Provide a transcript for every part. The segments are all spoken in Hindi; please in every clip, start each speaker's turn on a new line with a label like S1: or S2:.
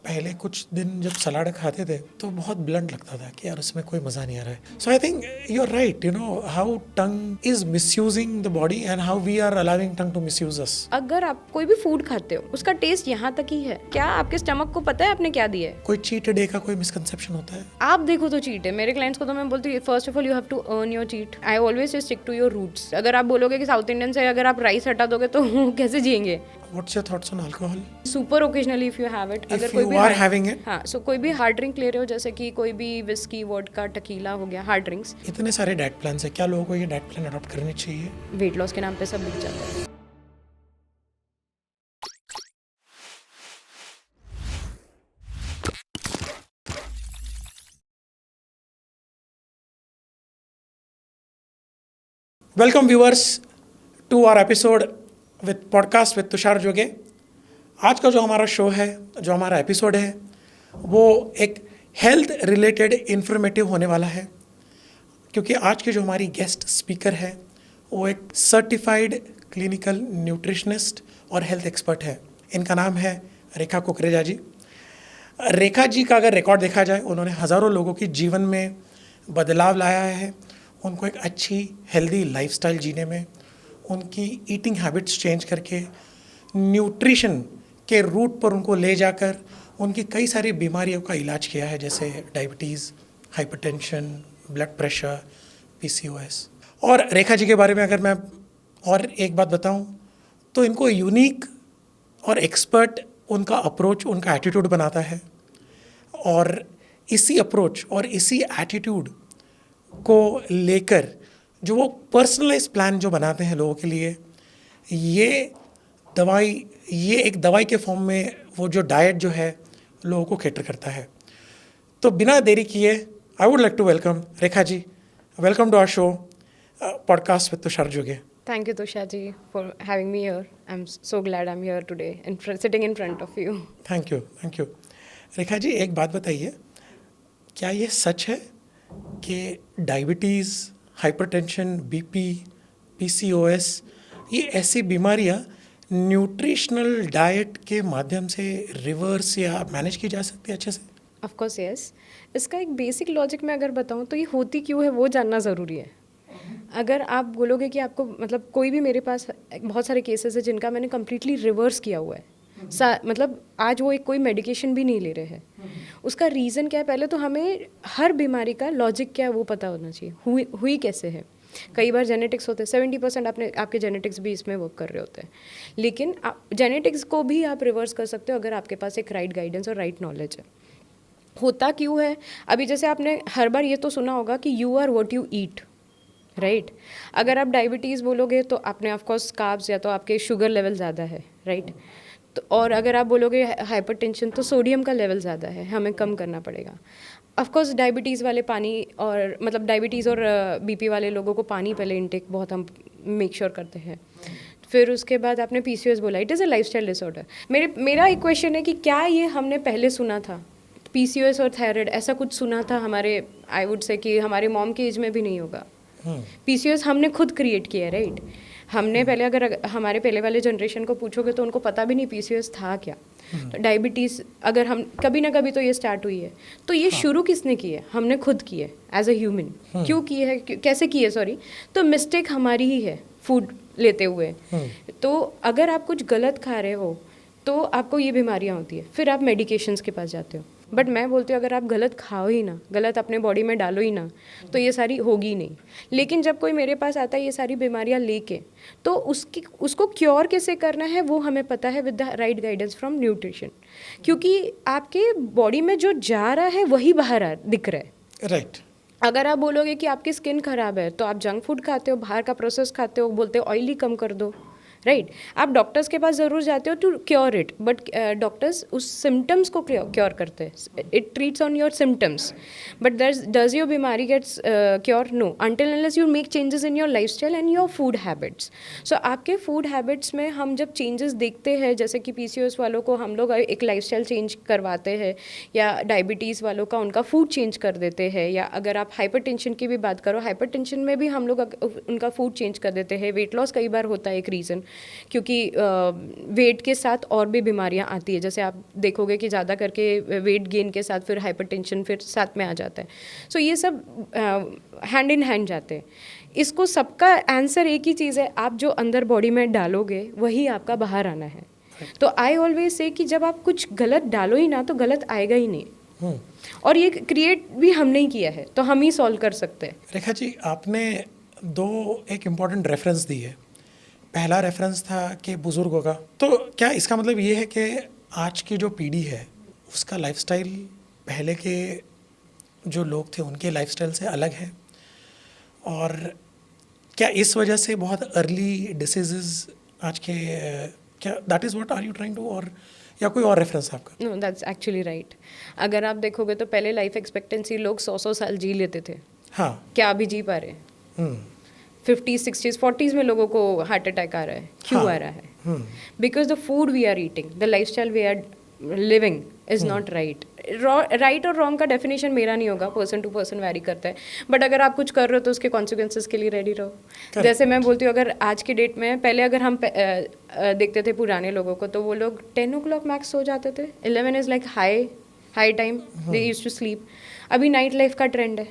S1: पहले कुछ दिन जब सलाद खाते थे तो बहुत ब्लंट लगता था कि यार उसमें कोई मज़ा नहीं आ रहा है. So I think you are right, you know how tongue is misusing the body and how we are allowing tongue to misuse us.
S2: अगर आप कोई भी फूड खाते हो उसका टेस्ट यहाँ तक ही है. क्या आपके स्टमक को पता है आपने क्या दिया है?
S1: कोई चीट डे का कोई मिसकंसेप्शन होता है?
S2: आप देखो तो चीट है. मेरे क्लाइंट्स को तो मैं बोलती हूँ first of all you have to earn your cheat. I always stick to your roots. अगर आप बोलोगे कि साउथ इंडियन से अगर आप राइस हटा दोगे तो कैसे जिएंगे?
S1: What's your thoughts on alcohol?
S2: Super occasionally if you have it.
S1: If you are having it,
S2: हाँ, सो कोई भी हार्ड ड्रिंक ले रहे हो जैसे कि कोई भी विस्की, वोडका, टकीला हो गया, हार्ड ड्रिंक्स.
S1: इतने सारे डाइट प्लान्स है, क्या लोगों को ये डाइट प्लान अडॉप्ट करनी चाहिए?
S2: वेट लॉस के नाम पे सब बिक जाता है.
S1: Welcome viewers to our episode with podcast with Tushar Joge. आज का जो हमारा शो है, जो हमारा एपिसोड है, वो एक हेल्थ रिलेटेड इन्फॉर्मेटिव होने वाला है, क्योंकि आज की जो हमारी गेस्ट स्पीकर है वो एक सर्टिफाइड क्लिनिकल न्यूट्रिशनिस्ट और हेल्थ एक्सपर्ट है. इनका नाम है रेखा कुकरेजा जी. रेखा जी का अगर रिकॉर्ड देखा जाए, उन्होंने हज़ारों लोगों की जीवन में बदलाव लाया है. उनको एक अच्छी हेल्दी लाइफस्टाइल जीने में, उनकी ईटिंग हैबिट्स चेंज करके न्यूट्रिशन के रूट पर उनको ले जाकर उनकी कई सारी बीमारियों का इलाज किया है, जैसे diabetes, hypertension, blood pressure, PCOS. और रेखा जी के बारे में अगर मैं और एक बात बताऊं तो इनको यूनिक और एक्सपर्ट उनका अप्रोच, उनका एटीट्यूड बनाता है. और इसी अप्रोच और इसी एटीट्यूड को लेकर जो वो पर्सनलाइज प्लान जो बनाते हैं लोगों के लिए, ये एक दवाई के फॉर्म में वो जो डाइट जो है लोगों को कैटर करता है. तो बिना देरी किए I would like to welcome Rekha ji. Welcome to our show podcast with Tushar Joge.
S2: Thank you, Tusha ji, for having me here. I'm so glad I'm here today and sitting in front of you.
S1: Thank you. Rekha ji, एक बात बताइए, क्या ये सच है कि डायबिटीज़, हाइपरटेंशन, बीपी, पीसीओएस, ये ऐसी बीमारियां न्यूट्रिशनल डाइट के माध्यम से रिवर्स या मैनेज की जा सकती है अच्छे से?
S2: Of course, yes. इसका एक बेसिक लॉजिक मैं अगर बताऊं तो ये होती क्यों है वो जानना ज़रूरी है. अगर आप बोलोगे कि आपको मतलब कोई भी, मेरे पास बहुत सारे केसेस है जिनका मैंने कम्प्लीटली रिवर्स किया हुआ है. मतलब आज वो एक कोई मेडिकेशन भी नहीं ले रहे हैं. उसका रीज़न क्या है? पहले तो हमें हर बीमारी का लॉजिक क्या है वो पता होना चाहिए. हुई कैसे है. कई बार जेनेटिक्स होते हैं, 70% आपके जेनेटिक्स भी इसमें वर्क कर रहे होते हैं. लेकिन जेनेटिक्स को भी आप रिवर्स कर सकते हो अगर आपके पास एक राइट गाइडेंस और राइट नॉलेज है. होता क्यों है? अभी जैसे आपने हर बार ये तो सुना होगा कि you are what you eat, right. अगर आप डायबिटीज़ बोलोगे तो आपने ऑफकोर्स कार्ब्स, या तो आपके शुगर लेवल ज़्यादा है, राइट. तो और अगर आप बोलोगे हाइपरटेंशन तो सोडियम का लेवल ज़्यादा है, हमें कम करना पड़ेगा. ऑफकोर्स डायबिटीज़ वाले पानी, और मतलब डायबिटीज़ और बीपी वाले लोगों को पानी पहले इनटेक बहुत हम मेक श्योर करते हैं. फिर उसके बाद आपने पीसीओएस बोला, it is a lifestyle disorder. मेरा एक क्वेश्चन है कि क्या ये हमने पहले सुना था? पीसीओएस और थायराइड ऐसा कुछ सुना था हमारे, आई वुड से कि हमारे मॉम की एज में भी नहीं होगा. पीसीओएस हमने खुद क्रिएट किया है, राइट. हमने पहले, अगर हमारे पहले वाले जनरेशन को पूछोगे तो उनको पता भी नहीं पीसीओएस था क्या. तो डायबिटीज़ अगर हम कभी ना कभी तो ये स्टार्ट हुई है. तो ये शुरू किसने की है? हमने खुद की है एज अ ह्यूमन. क्यों की है, कैसे की है, सॉरी. तो मिस्टेक हमारी ही है फूड लेते हुए. तो अगर आप कुछ गलत खा रहे हो तो आपको ये बीमारियाँ होती है. फिर आप मेडिकेशंस के पास जाते हो. बट मैं बोलती हूँ अगर आप गलत खाओ ही ना, गलत अपने बॉडी में डालो ही ना, तो ये सारी होगी नहीं. लेकिन जब कोई मेरे पास आता है ये सारी बीमारियाँ लेके, तो उसको क्योर कैसे करना है वो हमें पता है with the right guidance from nutrition. क्योंकि आपके बॉडी में जो जा रहा है वही बाहर दिख रहा है,
S1: राइट.
S2: अगर आप बोलोगे कि आपकी स्किन खराब है तो आप जंक फूड खाते हो, बाहर का प्रोसेस खाते हो, बोलते हो ऑयली कम कर दो, राइट. आप डॉक्टर्स के पास ज़रूर जाते हो to cure it, but doctors उस सिम्टम्स को क्योर करते हैं. It treats on your symptoms, but does your बीमारी gets cure? No, until unless you make changes in your lifestyle and your food habits. So आपके फूड हैबिट्स में हम जब चेंजेस देखते हैं, जैसे कि पीसीओएस वालों को हम लोग एक लाइफस्टाइल चेंज करवाते हैं, या डायबिटीज़ वालों का उनका फूड चेंज कर देते हैं, या अगर आप हाइपरटेंशन की भी बात करो, हाइपरटेंशन में भी हम लोग उनका फूड चेंज कर देते हैं. वेट लॉस कई बार होता है एक रीज़न. क्योंकि वेट के साथ और भी बीमारियां आती है, जैसे आप देखोगे कि ज़्यादा करके वेट गेन के साथ फिर हाइपरटेंशन फिर साथ में आ जाता है। सो ये सब हैंड इन हैंड जाते हैं। इसको सबका आंसर एक ही चीज़ है, आप जो अंदर बॉडी में डालोगे वही आपका बाहर आना है। तो आई ऑलवेज से कि जब आप कुछ गलत डालो ही ना तो गलत आएगा ही नहीं। और ये क्रिएट भी हमने ही किया है, तो हम ही सॉल्व कर सकते हैं।
S1: रेखा जी, आपने एक इम्पॉर्टेंट रेफरेंस दी है। पहला रेफरेंस था कि बुज़ुर्गों का, तो क्या इसका मतलब ये है कि आज की जो पीढ़ी है उसका लाइफस्टाइल पहले के जो लोग थे उनके लाइफस्टाइल से अलग है? और क्या इस वजह से बहुत अर्ली डिसीजेस आज के, क्या that is what are you trying to, और या कोई और रेफरेंस आपका?
S2: No, that's actually right. अगर आप देखोगे तो पहले लाइफ एक्सपेक्टेंसी लोग 100 साल जी लेते थे।
S1: हाँ।
S2: क्या अभी जी पा रहे हैं? 50s 60s 40s में लोगों को हार्ट अटैक आ रहा है। क्यों आ रहा है? Because the food we are eating, the life style we are living is not right. Right और रॉन्ग का डेफिनेशन मेरा नहीं होगा, पर्सन टू पर्सन वैरी करता है। बट अगर आप कुछ कर रहे हो तो उसके कॉन्सिक्वेंसेस के लिए रेडी रहो। जैसे मैं बोलती हूँ, अगर आज की डेट में, पहले अगर हम देखते थे पुराने लोगों को तो वो लोग 10 o'clock मैक्स सो जाते थे। 11 is like high time they used to sleep. अभी नाइट लाइफ का ट्रेंड है।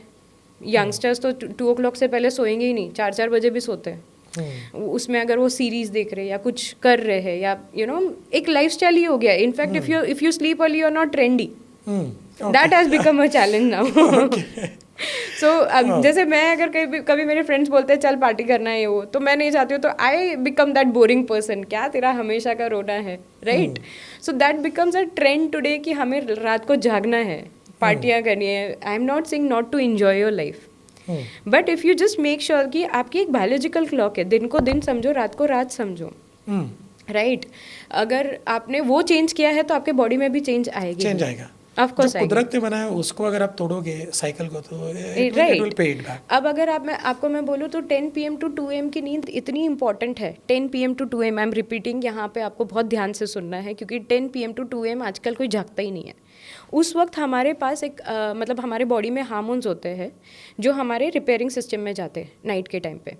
S2: यंगस्टर्स तो 2 o'clock से पहले सोएंगे ही नहीं, 4 बजे भी सोते हैं। उसमें अगर वो सीरीज देख रहे हैं या कुछ कर रहे हैं या एक लाइफस्टाइल ही हो गया। In fact if you sleep early, you are not trendy. That has become a challenge now. So जैसे मैं अगर कभी मेरे फ्रेंड्स बोलते हैं चल पार्टी करना है वो, तो मैं नहीं चाहती हूँ, तो I become that boring person. क्या तेरा हमेशा का रोना है, right? So that becomes a trend today कि हमें रात को जागना है, पार्टियाँ करनी है। I am not saying not to enjoy your life, but if you just make sure कि आपकी एक बायोलॉजिकल क्लॉक है, दिन को दिन समझो, रात को रात समझो, राइट? अगर आपने वो चेंज किया है तो आपके बॉडी में भी चेंज आएगा। Of course
S1: जो कुदरत ने बनाया उसको अगर आप तोड़ोगे साइकिल को, तो it will pay it back.
S2: अब अगर आपको मैं बोलूँ तो 10 PM to 2 AM की नींद इतनी इंपॉर्टेंट है। 10 PM to 2 AM, I am repeating, यहाँ पे आपको बहुत ध्यान से सुनना है, क्योंकि 10 PM to 2 AM आजकल कोई जागता ही नहीं है। उस वक्त हमारे पास एक मतलब हमारे बॉडी में हार्मोन्स होते हैं जो हमारे रिपेयरिंग सिस्टम में जाते हैं नाइट के टाइम पे।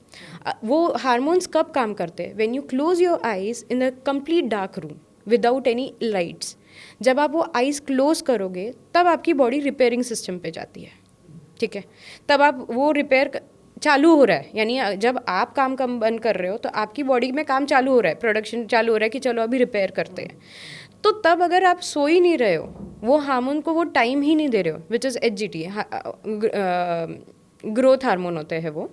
S2: वो हार्मोन्स कब काम करते हैं? When you close your eyes in a complete dark room without any lights. जब आप वो आइज़ क्लोज करोगे तब आपकी बॉडी रिपेयरिंग सिस्टम पे जाती है, ठीक है? तब आप वो रिपेयर चालू हो रहा है, यानी जब आप काम बंद कर रहे हो तो आपकी बॉडी में काम चालू हो रहा है, प्रोडक्शन चालू हो रहा है कि चलो अभी रिपेयर करते हैं। तो तब अगर आप सो ही नहीं रहे हो, वो हार्मोन को वो टाइम ही नहीं दे रहे हो, which is HGT, growth hormone होते हैं वो,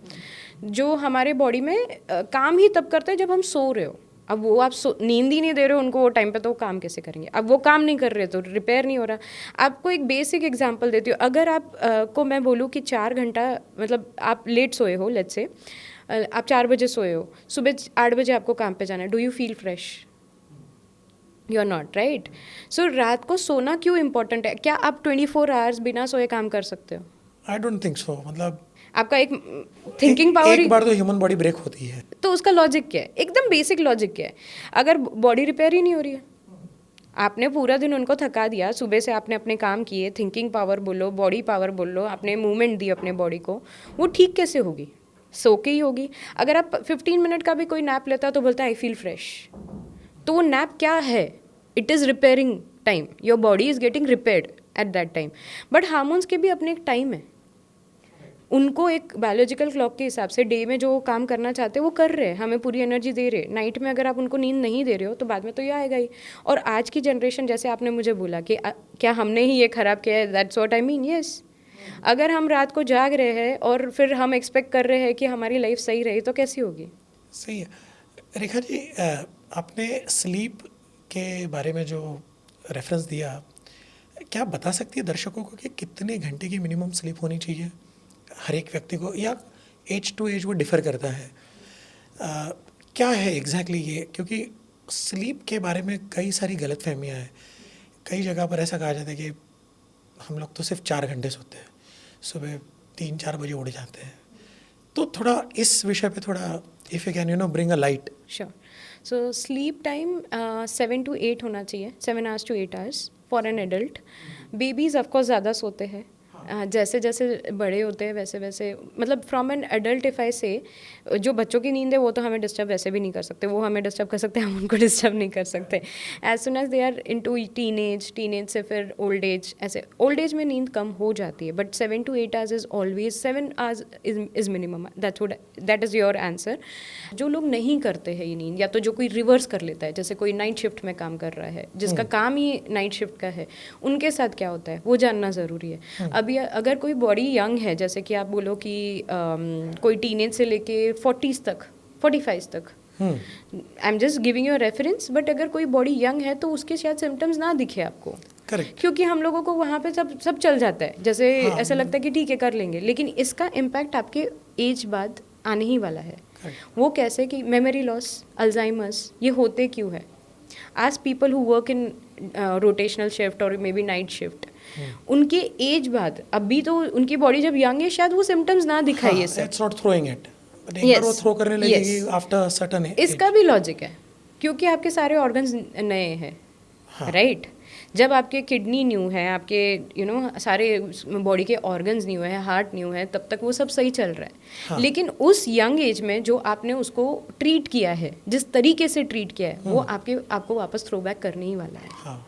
S2: जो हमारे बॉडी में काम ही तब करते हैं जब हम सो रहे हो। अब वो आप नींद ही नहीं दे रहे हो उनको वो टाइम पे, तो वो काम कैसे करेंगे? अब वो काम नहीं कर रहे तो रिपेयर नहीं हो रहा। आपको एक बेसिक एग्जांपल देती हूँ। अगर आप को मैं बोलूँ कि 4 घंटा, मतलब आप लेट सोए हो, लेट्स से आप 4 बजे सोए हो, सुबह 8 बजे आपको काम पे जाना है, do you feel fresh? You are not, right? So रात को सोना क्यों इम्पोर्टेंट है? क्या आप 24 आवर्स बिना सोए काम कर सकते हो?
S1: I don't think so. मतलब
S2: आपका एक थिंकिंग पावर,
S1: एक बार तो ह्यूमन बॉडी ब्रेक होती है,
S2: तो उसका लॉजिक क्या है? एकदम बेसिक लॉजिक क्या है? अगर बॉडी रिपेयर ही नहीं हो रही है, आपने पूरा दिन उनको थका दिया, सुबह से आपने अपने काम किए, थिंकिंग पावर बोलो, बॉडी पावर बोलो, आपने मूवमेंट दी अपने बॉडी को, वो ठीक कैसे होगी? सो के ही होगी। अगर आप 15 मिनट का भी कोई नैप लेता तो बोलता है आई फील फ्रेश, तो वो नैप क्या है? It is repairing time, your body is getting repaired at that time. But hormones के भी अपने एक टाइम है, उनको एक बायोलॉजिकल क्लॉक के हिसाब से डे में जो काम करना चाहते हैं वो कर रहे हैं, हमें पूरी एनर्जी दे रहे हैं। नाइट में अगर आप उनको नींद नहीं दे रहे हो तो बाद में तो ये आएगा ही। और आज की जनरेशन, जैसे आपने मुझे बोला कि क्या हमने ही ये ख़राब किया है, that's what I mean, yes. अगर हम रात को जाग रहे हैं और फिर हम एक्सपेक्ट कर रहे हैं कि हमारी लाइफ सही रही, तो कैसी होगी?
S1: सही है। रेखा जी, आपने स्लीप के बारे में जो रेफरेंस दिया, क्या आप बता सकती है दर्शकों को कि कितने घंटे की मिनिमम स्लीप होनी चाहिए हर एक व्यक्ति को, या एज टू एज वो डिफ़र करता है? क्या है एग्जैक्टली ये? क्योंकि स्लीप के बारे में कई सारी गलतफहमियां हैं। कई जगह पर ऐसा कहा जाता है कि हम लोग तो सिर्फ 4 घंटे सोते हैं, सुबह 3-4 बजे उठ जाते हैं। तो थोड़ा इस विषय पे थोड़ा if you can bring a light.
S2: Sure. So sleep time 7 to 8 होना चाहिए, 7 hours to 8 hours for an adult. Babies of course ज़्यादा सोते हैं, जैसे जैसे बड़े होते हैं वैसे वैसे मतलब from an adult if I से जो बच्चों की नींद है वो तो हमें डिस्टर्ब वैसे भी नहीं कर सकते, वो हमें डिस्टर्ब कर सकते हैं, हम उनको डिस्टर्ब नहीं कर सकते। As soon as they are into teenage से फिर ओल्ड एज, ऐसे ओल्ड एज में नींद कम हो जाती है, but 7 to 8 hours is always 7 hours is minimum. That is your answer. जो लोग नहीं करते हैं ये नींद, या तो जो कोई रिवर्स कर लेता है, जैसे कोई नाइट शिफ्ट में काम कर रहा है जिसका काम ही नाइट शिफ्ट का है, उनके साथ क्या होता है वो जानना ज़रूरी है। अभी अगर कोई बॉडी यंग है, जैसे कि आप बोलो कि कोई टीनेज से लेके 40s तक, 45 तक, आई am just giving you reference, but अगर कोई बॉडी यंग है तो उसके शायद सिम्टम्स ना दिखे आपको।
S1: करेक्ट।
S2: क्योंकि हम लोगों को वहाँ पे सब चल जाता है, जैसे ऐसा लगता है कि ठीक है कर लेंगे, लेकिन इसका इम्पैक्ट आपके एज बाद आने ही वाला है। वो कैसे कि मेमोरी लॉस, अल्जाइमर्स, ये होते क्यों है? आज people who work in rotational shift और मे बी नाइट शिफ्ट, उनके एज बाद, अभी तो उनकी बॉडी जब यंग है शायद वो सिम्टम्स ना दिखाई ये सब।
S1: It's not throwing it, but एक बार वो थ्रो करने लगेगी आफ्टर सर्टेन एज।
S2: इसका भी लॉजिक है, क्योंकि आपके सारे ऑर्गन्स नए हैं, राइट? जब आपके किडनी न्यू है, आपके सारे बॉडी के ऑर्गन्स न्यू है, हार्ट न्यू है, तब तक वो सब सही चल रहा है। लेकिन उस यंग एज में जो आपने उसको ट्रीट किया है, जिस तरीके से ट्रीट किया है, वो आपको वापस थ्रो बैक करने ही वाला है।
S1: हाँ,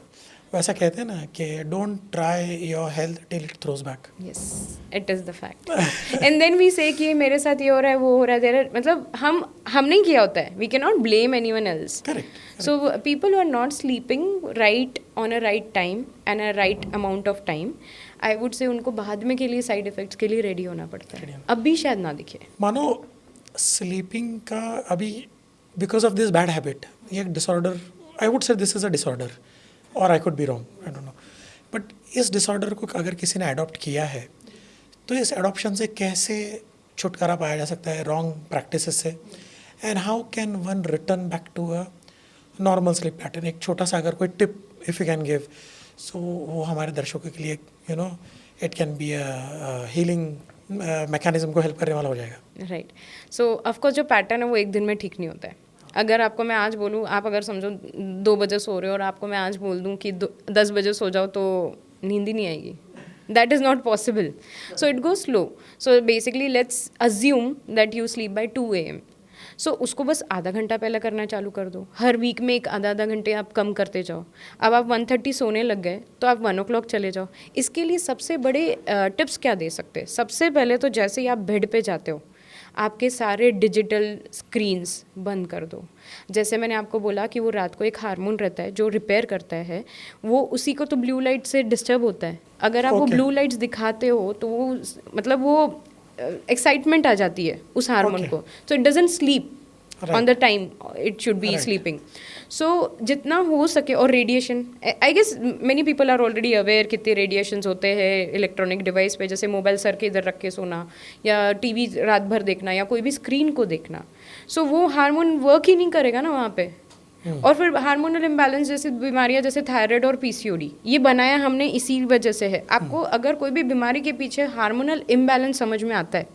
S1: वैसा कहते हैं ना कि don't try your health till it throws back.
S2: Yes, it is the fact. And then we say कि मेरे साथ ये हो रहा है, वो हो रहा है, देयर, मतलब हमने किया होता है, we can not blame anyone else.
S1: Correct.
S2: So people who are not sleeping right on a right time and a right amount of time, I would say उनको बाद में के लिए साइड इफेक्ट्स के लिए रेडी होना पड़ता है, अब भी शायद ना दिखे।
S1: मानो स्लीपिंग का अभी because of this bad habit, ये एक disorder, I would say this is a disorder, और I could be wrong, I don't know, but इस डिसऑर्डर को अगर किसी ने अडॉप्ट किया है तो इस एडॉप्शन से कैसे छुटकारा पाया जा सकता है रॉन्ग प्रैक्टिसेस से, and how can one return back to a normal sleep pattern? एक छोटा सा अगर कोई tip if you can give, so वो हमारे दर्शकों के लिए it can be a healing mechanism को हेल्प करने वाला हो जाएगा।
S2: राइट। सो ऑफकोर्स जो पैटर्न है वो एक दिन में ठीक नहीं होता है। अगर आपको मैं आज बोलूँ, आप अगर समझो 2 बजे सो रहे हो और आपको मैं आज बोल दूँ कि 10 बजे सो जाओ, तो नींद ही नहीं आएगी। That is not possible. So it goes slow. So basically let's assume that you sleep by 2 AM. सो उसको बस आधा घंटा पहले करना चालू कर दो। हर वीक में एक आधा घंटे आप कम करते जाओ। अब आप 1:30 सोने लग गए तो आप 1 o'clock चले जाओ। इसके लिए सबसे बड़े टिप्स क्या दे सकते हैं? सबसे पहले तो जैसे ही आप बेड पे जाते हो, आपके सारे डिजिटल स्क्रीन्स बंद कर दो। जैसे मैंने आपको बोला कि वो रात को एक हार्मोन रहता है जो रिपेयर करता है, वो उसी को तो ब्लू लाइट से डिस्टर्ब होता है। अगर आप वो ब्लू लाइट्स दिखाते हो तो वो मतलब वो एक्साइटमेंट आ जाती है उस हार्मोन को, so it doesn't sleep on the time it should be sleeping. So जितना हो सके, और radiation, I guess many people are already aware कितने रेडिएशंस होते हैं इलेक्ट्रॉनिक डिवाइस पे, जैसे मोबाइल सर के इधर रख के सोना, या टीवी रात भर देखना, या कोई भी स्क्रीन को देखना। सो वो हार्मोन वर्क ही नहीं करेगा ना वहाँ पे। और फिर हार्मोनल इम्बैलेंस जैसे बीमारियां, जैसे थायराइड और पीसीओडी, ये बनाया हमने इसी वजह से है। आपको अगर कोई भी बीमारी के पीछे हार्मोनल इम्बैलेंस समझ में आता है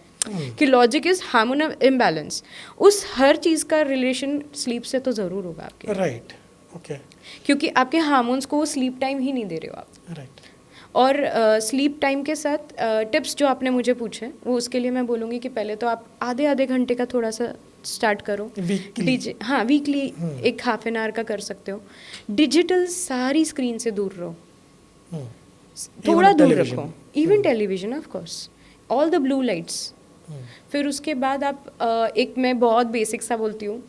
S2: कि लॉजिक इज हार्मोनल इम्बैलेंस, उस हर चीज़ का रिलेशन स्लीप से तो ज़रूर होगा आपके।
S1: Right, okay.
S2: क्योंकि आपके हार्मोन्स को वो स्लीप टाइम ही नहीं दे रहे हो आप।
S1: राइट।
S2: और स्लीप टाइम के साथ टिप्स जो आपने मुझे पूछे, वो उसके लिए मैं बोलूँगी कि पहले तो आप आधे घंटे का थोड़ा सा स्टार्ट करो वीकली। हाँ, वीकली एक हाफ एन आवर का कर सकते हो। डिजिटल सारी स्क्रीन से दूर रहो, थोड़ा दूर रखो, even television of course, all the blue lights. फिर उसके बाद आप एक, मैं बहुत बेसिक सा बोलती हूँ,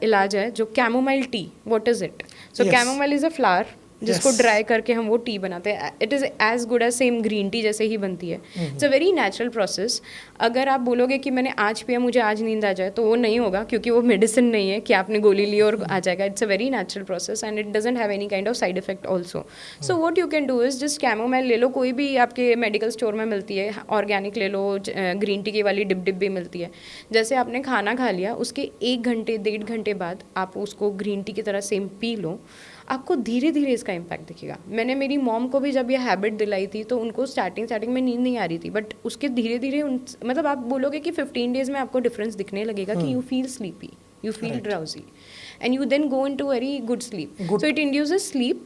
S2: इलाज है जो chamomile tea. What is it? So chamomile is a flower जिसको ड्राई करके हम वो टी बनाते हैं। It is as good as same green tea जैसे ही बनती है। It's a very natural process. अगर आप बोलोगे कि मैंने आज पिया मुझे आज नींद आ जाए, तो वो नहीं होगा, क्योंकि वो मेडिसिन नहीं है कि आपने गोली ली और आ जाएगा। It's a very natural process and it doesn't have any kind of side effect also. So what you can do is just chamomile ले लो, कोई भी आपके मेडिकल स्टोर में मिलती है, ऑर्गेनिक ले लो, ग्रीन टी की वाली डिब भी मिलती है। जैसे आपने खाना खा लिया, उसके 1 घंटे 1.5 घंटे बाद आप उसको ग्रीन टी की तरह सेम पी लो, आपको धीरे धीरे इसका इम्पैक्ट दिखेगा। मैंने मेरी मॉम को भी जब ये हैबिट दिलाई थी, तो उनको स्टार्टिंग में नींद नहीं आ रही थी, बट उसके धीरे धीरे मतलब आप बोलोगे कि 15 डेज में आपको डिफरेंस दिखने लगेगा कि you feel sleepy, you feel drowsy, and you then go into very good sleep. So it induces sleep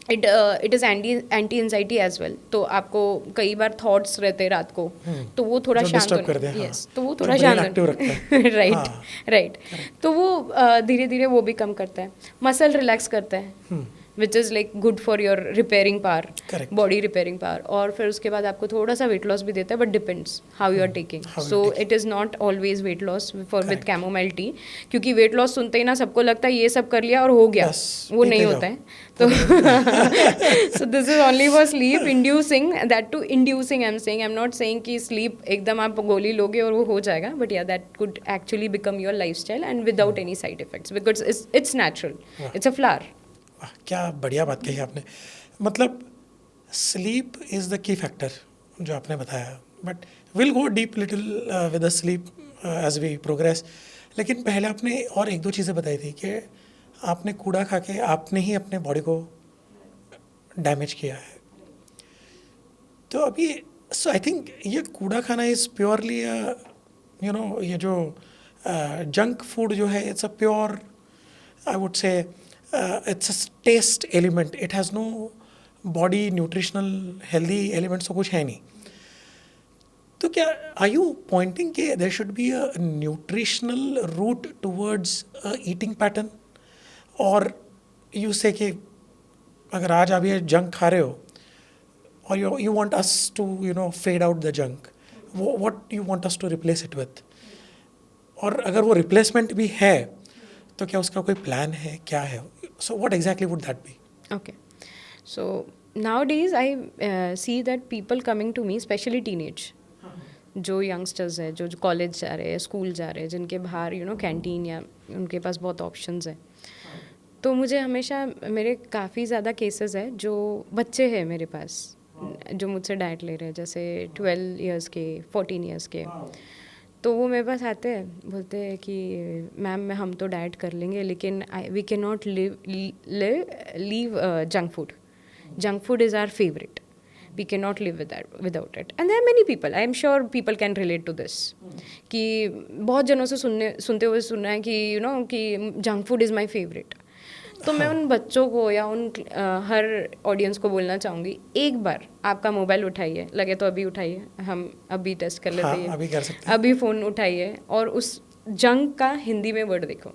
S2: it is anti anxiety as well. तो आपको कई बार थॉट्स रहते हैं रात को, तो वो थोड़ा
S1: जो
S2: शांत
S1: disturb कर दें, हाँ।
S2: यस, तो वो
S1: जो
S2: थोड़ा
S1: brain
S2: शांत
S1: active रखता है।
S2: राइट
S1: हाँ।
S2: राइट। तो वो धीरे धीरे वो भी कम करता है, मसल रिलैक्स करता है, which is like good for your repairing power,
S1: Correct.
S2: Body repairing power. और फिर उसके बाद आपको थोड़ा सा वेट लॉस भी देता है, but depends how you are taking.
S1: how you
S2: so
S1: take
S2: it is not always weight loss for with
S1: Correct.
S2: Chamomile tea, क्योंकि वेट लॉस सुनते ही ना सबको लगता है ये सब कर लिया और हो गया,
S1: बस,
S2: वो नहीं
S1: पीते
S2: होता
S1: जाओ।
S2: है। तो so this is only for sleep inducing, that to inducing I'm saying, I'm not saying कि sleep एकदम आप गोली लोगे और वो हो जाएगा, but yeah, that could actually become your lifestyle and without any side effects, because it's natural, it's a flower.
S1: वाह, क्या बढ़िया बात कही आपने। मतलब sleep is the key factor जो आपने बताया, but will go deep little with the sleep as we progress. लेकिन पहले आपने और एक दो चीज़ें बताई थी कि आपने कूड़ा खा के आपने ही अपने बॉडी को डैमेज किया है। तो अभी सो आई थिंक ये कूड़ा खाना इज़ प्योरली यू नो, ये जो जंक फूड जो है, it's a pure, I would say it's a taste element. It has no body nutritional healthy elements, तो कुछ है नहीं। तो क्या are you pointing कि there should be a nutritional route towards a eating pattern, और you say कि अगर आज आप ये जंक खा रहे हो और you want us to fade out the junk, what you want us to replace it with, और अगर वो रिप्लेसमेंट भी है तो क्या उसका कोई प्लान है, क्या है? So what exactly would that be?
S2: Okay, so nowadays I see that people coming to me, especially teenage, जो यंगस्टर्स है, जो कॉलेज जा रहे हैं, स्कूल जा रहे हैं, जिनके बाहर कैंटीन या उनके पास बहुत ऑप्शंस हैं। तो मुझे हमेशा, मेरे काफ़ी ज़्यादा केसेस है जो बच्चे हैं मेरे पास जो मुझसे डाइट ले रहे हैं, जैसे 12 इयर्स के, 14 इयर्स के। तो वो मेरे पास आते हैं, बोलते हैं कि मैम हम तो डाइट कर लेंगे, लेकिन we can not leave junk food. Junk food is our favourite, we can not live without it. And there are many people, I am sure people can relate to this, कि बहुत जनों से सुनते हुए सुना है कि कि junk food is my favourite. तो मैं उन बच्चों को या उन हर ऑडियंस को बोलना चाहूँगी, एक बार आपका मोबाइल उठाइए, लगे तो अभी उठाइए, हम अभी टेस्ट कर लेते हैं,
S1: अभी कर सकते हैं।
S2: अभी फ़ोन उठाइए और उस जंक का हिंदी में वर्ड देखो,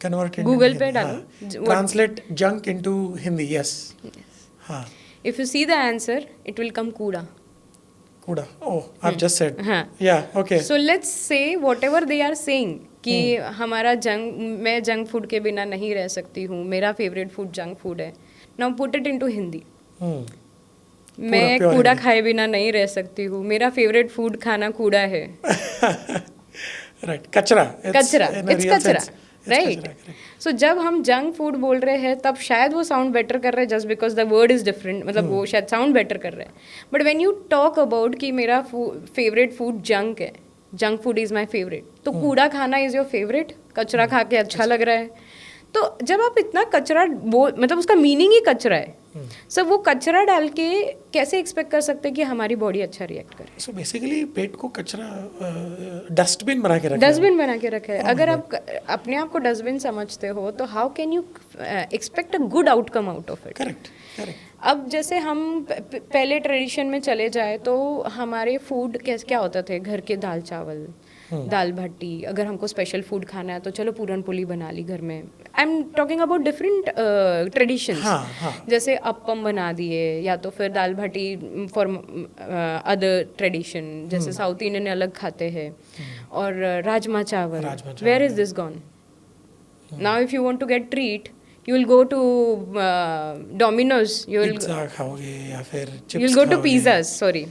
S1: कन्वर्ट
S2: गूगल पे डालो,
S1: translate junk into Hindi. Yes, हाँ।
S2: If you see the answer it will come कूड़ा।
S1: कूड़ा, oh I have just said.
S2: हाँ,
S1: yeah okay.
S2: So let's say whatever they are saying कि हमारा मैं जंक फूड के बिना नहीं रह सकती हूँ, मेरा फेवरेट फूड जंक फूड है। Now put it into Hindi. मैं कूड़ा खाए बिना नहीं रह सकती हूँ, मेरा फेवरेट फूड खाना कूड़ा है।
S1: राइट, कचरा,
S2: कचरा, इट्स कचरा, राइट। सो जब हम जंक फूड बोल रहे हैं तब शायद वो साउंड बेटर कर रहे हैं, just because the word is different, मतलब वो शायद साउंड बेटर कर रहे हैं। But when you talk about कि मेरा फेवरेट फूड जंक है, junk food is my favourite, तो कूड़ा खाना इज़ योर फेवरेट, कचरा खा के अच्छा लग रहा है। तो जब आप इतना कचरा मतलब उसका मीनिंग ही कचरा है, सब वो कचरा डाल के कैसे एक्सपेक्ट कर सकते हैं कि हमारी बॉडी अच्छा रिएक्ट करे?
S1: सो बेसिकली पेट को कचरा डस्टबिन बना के रखा है।
S2: डस्टबिन बना के रखा है। अगर आप अपने आप को डस्टबिन समझते हो तो how can you expect a good outcome out of it?
S1: Correct, correct.
S2: अब जैसे हम पहले ट्रेडिशन में चले जाए तो हमारे फूड क्या होता थे, घर के दाल चावल, दाल भट्टी। अगर हमको स्पेशल फूड खाना है तो चलो पूरन पोली बना ली घर में। I am talking about different traditions, जैसे अप्पम बना दिए, या तो फिर dal bhatti for other tradition, जैसे साउथ इंडियन अलग खाते हैं, और राजमा चावल। Where is this gone? Now if you want to get treat, you will go to Domino's, you will
S1: pizza खाओगे या फिर chips,
S2: you'll go to pizzas, sorry,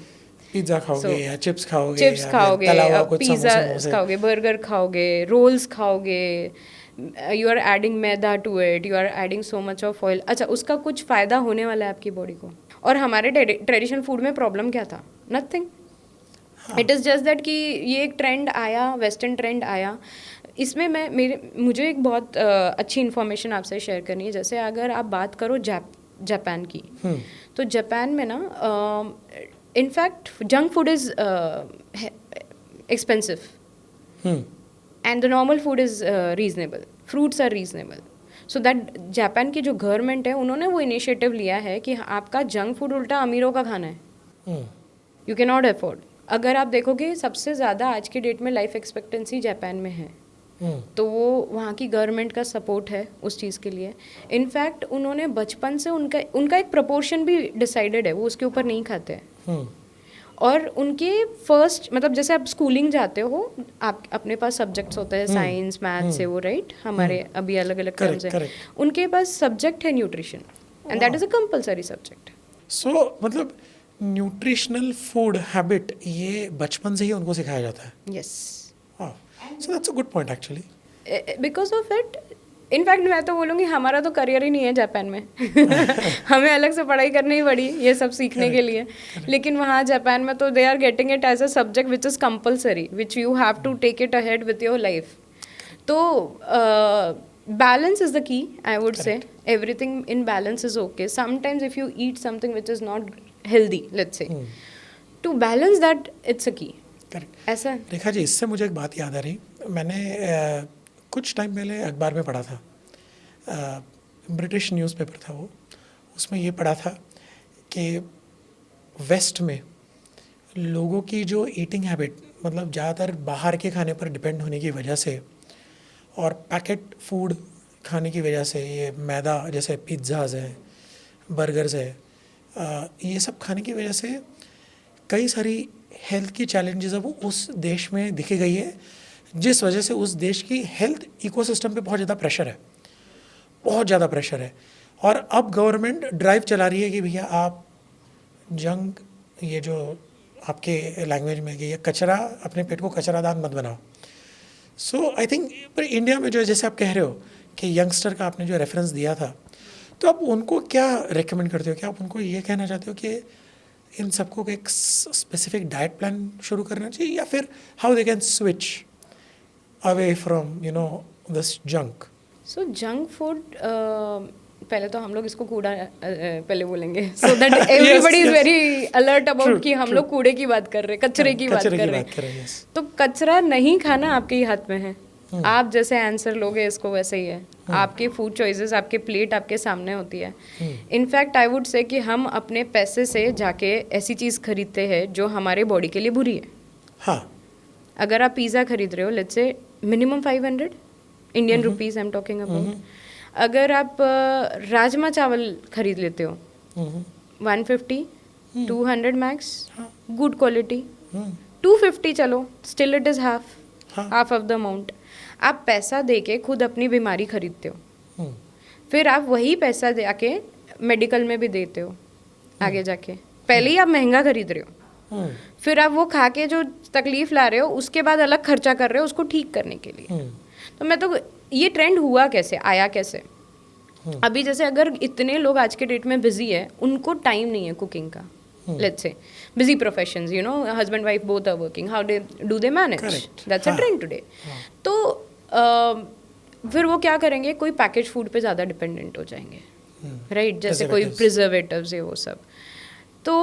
S1: pizza खाओगे या चिप्स खाओगे,
S2: चिप्स खाओगे, पिज़्ज़ा खाओगे, बर्गर खाओगे, रोल्स खाओगे, you are adding maida to it, you are adding so much of oil. अच्छा, उसका कुछ फ़ायदा होने वाला है आपकी बॉडी को? और हमारे ट्रेडिशनल फूड में प्रॉब्लम क्या था? Nothing. It is just that कि ये एक ट्रेंड आया, वेस्टर्न ट्रेंड आया। इसमें मुझे एक बहुत अच्छी इन्फॉर्मेशन आपसे शेयर करनी है। जैसे अगर आप बात करो जापान की, तो जापान में ना in fact junk food is expensive and the normal food is reasonable, fruits are reasonable. So that Japan की जो गवर्नमेंट है उन्होंने वो इनिशिएटिव लिया है कि आपका जंक फूड उल्टा अमीरों का खाना है, यू कैन नॉट अफोर्ड। अगर आप देखोगे सबसे ज़्यादा आज की डेट में लाइफ एक्सपेक्टेंसी जापान में है, तो वो वहाँ की गवर्नमेंट का सपोर्ट है उस चीज़ के लिए। इनफैक्ट उन्होंने बचपन से उनका एक प्रपोर्शन भी डिसाइडेड है, वो उसके ऊपर नहीं खाते हैं। और उनके फर्स्ट मतलब जैसे आप स्कूलिंग जाते हो, आप अपने पास सब्जेक्ट्स होते हैं साइंस मैथ्स से वो, राइट, हमारे अभी अलग अलग टर्म्स हैं, उनके पास सब्जेक्ट है nutrition, and that is a compulsory subject.
S1: So मतलब न्यूट्रिशनल फूड हैबिट ये बचपन से ही उनको सिखाया जाता है।
S2: Yes,
S1: so that's a good point actually.
S2: Because of it, in fact मैं तो बोलूँगी हमारा तो करियर ही नहीं है जापान में हमें अलग से पढ़ाई करनी ही पड़ी ये सब सीखने के लिए, लेकिन वहाँ जापान में तो they are getting it as a subject which is compulsory, which you have to take it ahead with your life. तो balance is the key, I would say. Everything in balance is okay. Sometimes if you eat something which is not healthy, let's say, to balance that, it's a key.
S1: Correct.
S2: ऐसा
S1: रेखा जी, इससे मुझे एक बात याद आ रही, मैंने कुछ टाइम पहले अखबार में पढ़ा था, ब्रिटिश न्यूज़पेपर था वो, उसमें ये पढ़ा था कि वेस्ट में लोगों की जो ईटिंग हैबिट, मतलब ज़्यादातर बाहर के खाने पर डिपेंड होने की वजह से और पैकेट फूड खाने की वजह से, ये मैदा जैसे पिज़्ज़ाज़ है, बर्गर्स है, ये सब खाने की वजह से कई सारी हेल्थ की चैलेंजेस है वो उस देश में दिखी गई है, जिस वजह से उस देश की हेल्थ इकोसिस्टम पे बहुत ज़्यादा प्रेशर है, बहुत ज़्यादा प्रेशर है। और अब गवर्नमेंट ड्राइव चला रही है कि भैया आप जंक, ये जो आपके लैंग्वेज में कि ये कचरा, अपने पेट को कचरादान मत बनाओ। सो आई थिंक पर इंडिया में जो जैसे आप कह रहे हो कि यंगस्टर का आपने जो रेफरेंस दिया था, तो आप उनको क्या रेकमेंड करते हो? क्या आप उनको ये कहना चाहते हो कि इन सबको एक स्पेसिफिक डाइट प्लान शुरू करना चाहिए, या फिर how they can switch away from this junk?
S2: So junk food, पहले तो हम लोग इसको कूड़ा पहले बोलेंगे, so that everybody is very alert about कि हम लोग कूड़े की बात कर रहे हैं, कचरे की बात कर रहे हैं। तो कचरा नहीं खाना आपके ही हाथ में है, आप जैसे आंसर लोगे इसको वैसे ही है। आपके फूड चॉइसेस, आपके प्लेट आपके सामने होती है। इनफैक्ट आई वुड से कि हम अपने पैसे से जाके ऐसी चीज़ खरीदते हैं जो हमारे बॉडी के लिए बुरी है।
S1: हाँ,
S2: अगर आप पिज़्ज़ा खरीद रहे हो, let's say minimum 500 Indian rupees I am talking about. अगर आप राजमा चावल खरीद लेते हो 150 200 मैक्स, गुड क्वालिटी 250 चलो, still it is half of the amount. आप पैसा दे के खुद अपनी बीमारी खरीदते हो, फिर आप वही पैसा दे आके मेडिकल में भी देते हो आगे जाके। पहले ही आप महंगा खरीद रहे हो, फिर आप वो खा के जो तकलीफ ला रहे हो उसके बाद अलग खर्चा कर रहे हो उसको ठीक करने के लिए। तो मैं तो ये ट्रेंड हुआ कैसे, आया कैसे? अभी जैसे अगर इतने लोग आज के डेट में बिजी है, उनको टाइम नहीं है कुकिंग का, let's say busy professions, you know, husband wife both are working, how do they manage? That's a trend today. तो फिर वो क्या करेंगे, कोई पैकेज फूड पे ज़्यादा डिपेंडेंट हो जाएंगे, राइट? जैसे कोई प्रिजर्वेटिव्स है वो सब। तो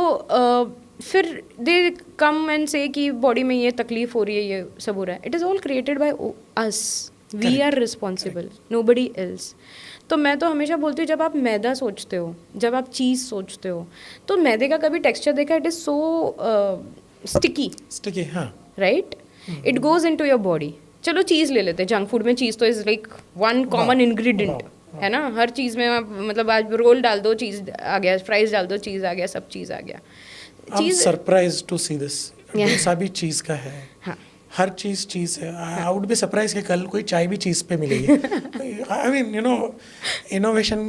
S2: फिर दे कम एंड से कि बॉडी में ये तकलीफ हो रही है, ये सब हो रहा है। It is all created by us, we are responsible, nobody else. तो मैं तो हमेशा बोलती हूँ, जब आप मैदा सोचते हो, जब आप चीज़ सोचते हो, तो मैदे का कभी टेक्सचर देखा? इट इज़ सो स्टिकी,
S1: हाँ,
S2: right? It goes into your body. चलो चीज़ ले लेते हैं, जंक फूड में चीज़ तो is like one common ingredient है ना, हर चीज़ में आप मतलब आज रोल डाल दो चीज़ आ गया, फ्राइज डाल दो चीज़ आ गया, सब चीज़ आ गया।
S1: Cheese surprise to see this, dosa भी चीज़ का है,
S2: हाँ,
S1: हर चीज़ है। आई वुड बी सरप्राइज कि कल कोई चाय भी चीज़ पे मिलेगी। I mean innovation,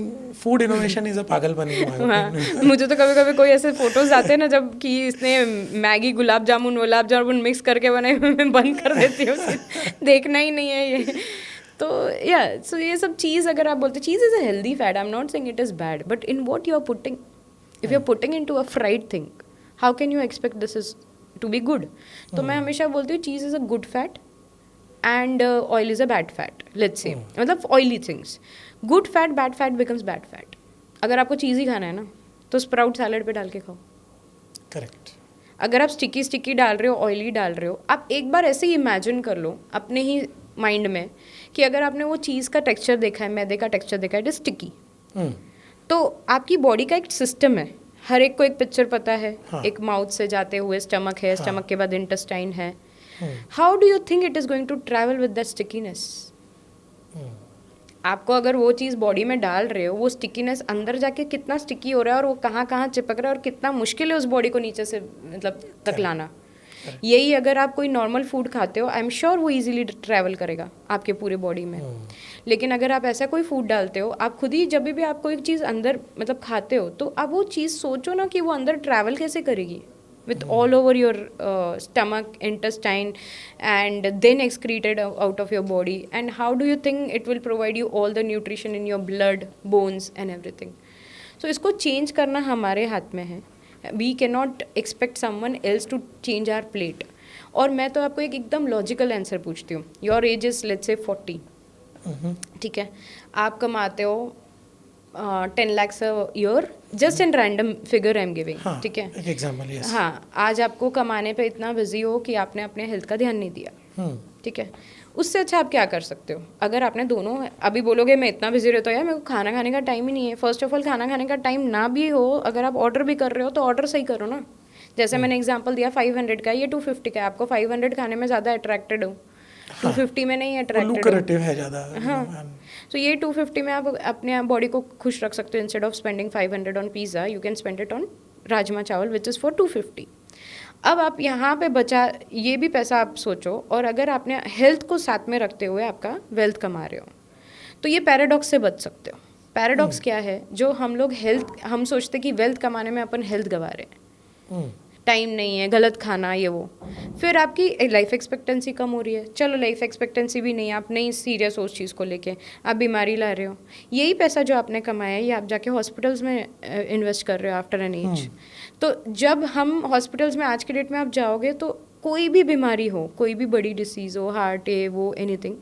S1: food innovation is a पागलपन।
S2: हाँ, मुझे तो कभी कभी कोई ऐसे फोटोज आते हैं ना, जब कि इसने मैगी गुलाब जामुन मिक्स करके बनाए हुए, मैं बंद कर देती हूँ देखना ही नहीं है ये। तो या सो ये सब चीज़, अगर आप बोलते cheese is a healthy fat, I am not saying it is bad, but in what you are putting, if you are putting into a fried thing, how can you expect this is to be good? तो मैं हमेशा बोलती हूँ cheese is a good fat and oil is a bad fat, let's say, मतलब oily things. Good fat bad fat becomes bad fat. अगर आपको चीज़ ही खाना है ना, तो स्प्राउट सैलड पे डाल के खाओ।
S1: करेक्ट।
S2: अगर आप स्टिकी डाल रहे हो, ऑयली डाल रहे हो, आप एक बार ऐसे ही इमेजिन कर लो, अपने ही माइंड में कि अगर आपने वो चीज़ का टेक्सचर देखा है, मैदे का टेक्सचर देखा है, इट इज स्टिकी। तो आपकी बॉडी का एक सिस्टम है, हर एक को एक पिक्चर पता है।
S1: हाँ.
S2: एक माउथ से जाते हुए स्टमक है,
S1: हाँ.
S2: स्टमक के बाद इंटेस्टाइन है। How do you think it is going to travel with that stickiness? आपको अगर वो चीज़ बॉडी में डाल रहे हो, वो स्टिकीनेस अंदर जाके कितना स्टिकी हो रहा है और वो कहाँ कहाँ चिपक रहा है और कितना मुश्किल है उस बॉडी को नीचे से मतलब तक लाना। यही अगर आप कोई नॉर्मल फूड खाते हो, आई एम श्योर वो इजीली ट्रैवल करेगा आपके पूरे बॉडी में। लेकिन अगर आप ऐसा कोई फूड डालते हो, आप खुद ही जब भी आप कोई चीज़ अंदर मतलब खाते हो, तो आप वो चीज़ सोचो ना कि वो अंदर ट्रैवल कैसे करेगी with all over your stomach, intestine, and then excreted out of your body. And how do you think it will provide you all the nutrition in your blood, bones and everything? So इसको change करना हमारे हाथ में है. We cannot expect someone else to change our plate. और मैं तो आपको एक एकदम लॉजिकल आंसर पूछती हूँ. Your age is let's say 40. ठीक है, आप कमाते हो 10 lakhs a year, just in random figure I am giving, ठीक है,
S1: एक एग्जांपल। यस।
S2: हाँ, आज आपको कमाने पे इतना बिजी हो कि आपने अपने हेल्थ का ध्यान नहीं दिया, ठीक है। उससे अच्छा आप क्या कर सकते हो? अगर आपने दोनों, अभी बोलोगे मैं इतना बिजी रहता हूँ यार, मेरे को खाना खाने का टाइम ही नहीं है। फर्स्ट ऑफ ऑल, खाना खाने का टाइम ना भी हो, अगर आप ऑर्डर भी कर रहे हो तो ऑर्डर सही करो ना। जैसे मैंने एग्जांपल दिया 500 का, ये 250 का है, आपको 500 खाने में ज़्यादा अट्रैक्टेड हो, 250 में नहीं अट्रैक्टेड
S1: है ज़्यादा।
S2: हाँ, तो ये 250 में आप अपने बॉडी को खुश रख सकते हो। Instead of spending 500 on pizza, you can spend it on rajma चावल विच इज़ फॉर 250। अब आप यहाँ पे बचा ये भी पैसा आप सोचो, और अगर आपने हेल्थ को साथ में रखते हुए आपका वेल्थ कमा रहे हो, तो ये पैराडॉक्स से बच सकते हो। पैराडॉक्स क्या है? जो हम लोग हम सोचते कि वेल्थ कमाने में अपन हेल्थ गवा रहे हैं, टाइम नहीं है, गलत खाना, ये वो, फिर आपकी लाइफ एक्सपेक्टेंसी कम हो रही है। चलो लाइफ एक्सपेक्टेंसी भी नहीं, आप नहीं सीरियस हो उस चीज़ को लेके, आप बीमारी ला रहे हो। यही पैसा जो आपने कमाया है, ये आप जाके हॉस्पिटल्स में इन्वेस्ट कर रहे हो आफ्टर एन एज। तो जब हम हॉस्पिटल्स में आज के डेट में आप जाओगे, तो कोई भी बीमारी हो, कोई भी बड़ी डिसीज़ हो, हार्ट है वो, anything,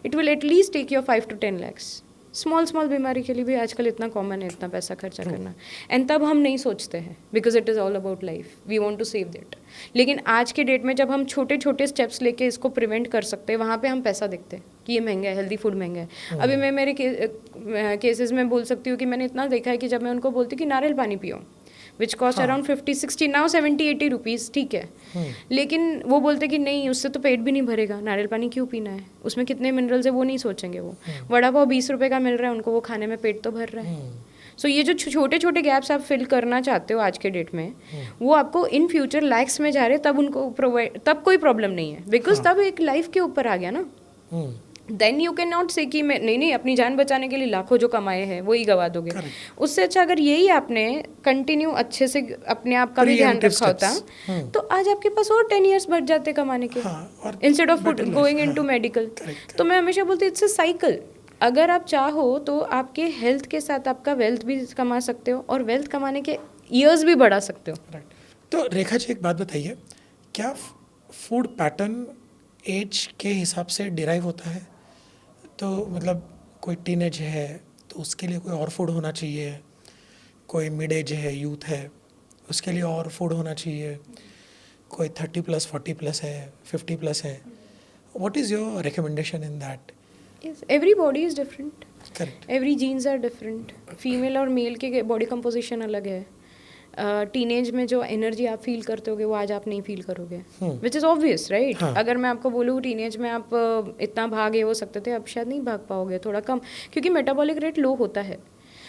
S2: it will at least take your 5 to 10 lakhs। Small बीमारी के लिए भी आजकल इतना कॉमन है, इतना पैसा खर्चा करना। एंड तब हम नहीं सोचते हैं, because it is all about life, we want to save that. लेकिन आज के डेट में जब हम छोटे छोटे स्टेप्स लेके इसको प्रिवेंट कर सकते हैं, वहाँ पे हम पैसा देखते हैं कि ये महंगा है, हेल्दी फूड महंगा है। अभी मैं मेरे केसेस में बोल सकती हूँ कि मैंने इतना देखा है कि जब मैं उनको बोलती कि नारियल पानी पियो, which cost around 50-60, now 70-80 rupees, ठीक है, लेकिन वो बोलते कि नहीं, उससे तो पेट भी नहीं भरेगा, नारियल पानी क्यों पीना है, उसमें कितने मिनरल्स है वो नहीं सोचेंगे वो। वड़ा पाव 20 रुपये का मिल रहा है उनको, वो खाने में पेट तो भर रहा है। सो ये जो छोटे छोटे गैप्स आप फिल करना चाहते हो आज के डेट में, वो आपको इन फ्यूचर लैक्स में जा रहे, तब उनको प्रोवाइड, तब कोई प्रॉब्लम नहीं है, बिकॉज तब एक लाइफ के ऊपर आ गया ना। देन यू कैन नॉट से कि मैं नहीं, अपनी जान बचाने के लिए लाखों जो कमाए हैं वही गवा दोगे। उससे अच्छा अगर यही आपने कंटिन्यू अच्छे से अपने आप का भी ध्यान रखा होता, तो आज आपके पास और 10 years बढ़ जाते कमाने के, instead of going into medical. तो मैं हमेशा बोलती हूँ इट्स अ साइकिल। अगर आप चाहो तो आपके हेल्थ के साथ आपका वेल्थ भी कमा सकते हो, और वेल्थ कमाने के ईयर्स भी बढ़ा सकते हो।
S1: तो रेखा जी, एक बात बताइए, क्या फूड पैटर्न एज के हिसाब से डिराइव होता है? तो मतलब कोई टीनेज है तो उसके लिए कोई और फूड होना चाहिए, कोई मिड एज है, यूथ है, उसके लिए और फूड होना चाहिए, कोई 30+, 40+ है, 50+ है। What is your recommendation in that?
S2: Yes, every body is different.
S1: Correct.
S2: Every genes are different. Female और मेल के बॉडी कंपोजिशन अलग है। टीनेज में जो एनर्जी आप फील करते होगे वो आज आप नहीं फील करोगे, विच इज़ ऑब्वियस, राइट? अगर मैं आपको बोलूँ टीनेज में आप इतना भागे हो सकते थे, अब शायद नहीं भाग पाओगे, थोड़ा कम, क्योंकि मेटाबॉलिक रेट लो होता है।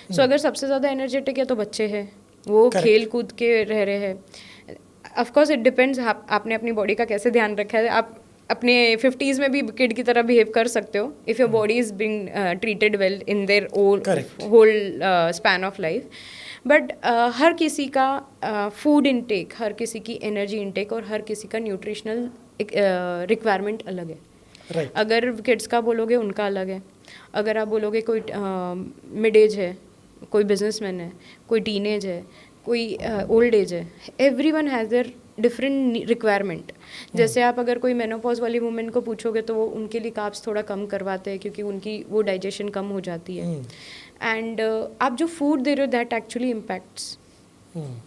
S2: सो अगर सबसे ज़्यादा एनर्जेटिक है तो बच्चे हैं, वो खेल कूद के रह रहे हैं। ऑफकोर्स इट डिपेंड्स आपने अपनी बॉडी का कैसे ध्यान रखा है। आप अपने 50s में भी किड की तरह बिहेव कर सकते हो if your body is being treated well in there whole span of life. But हर किसी का फूड इनटेक, हर किसी की एनर्जी इनटेक और हर किसी का न्यूट्रिशनल रिक्वायरमेंट अलग है। अगर किड्स का बोलोगे उनका अलग है, अगर आप बोलोगे कोई मिड एज है, कोई बिजनेसमैन है, कोई टीनेज है, कोई ओल्ड एज है, everyone has their different requirement. जैसे आप अगर कोई मेनोपॉज वाली वुमेन को पूछोगे तो वो उनके लिए कार्ब्स थोड़ा कम करवाते हैं, क्योंकि उनकी वो डाइजेशन कम हो जाती है। एंड आप जो फूड दे रहे हो that actually impacts,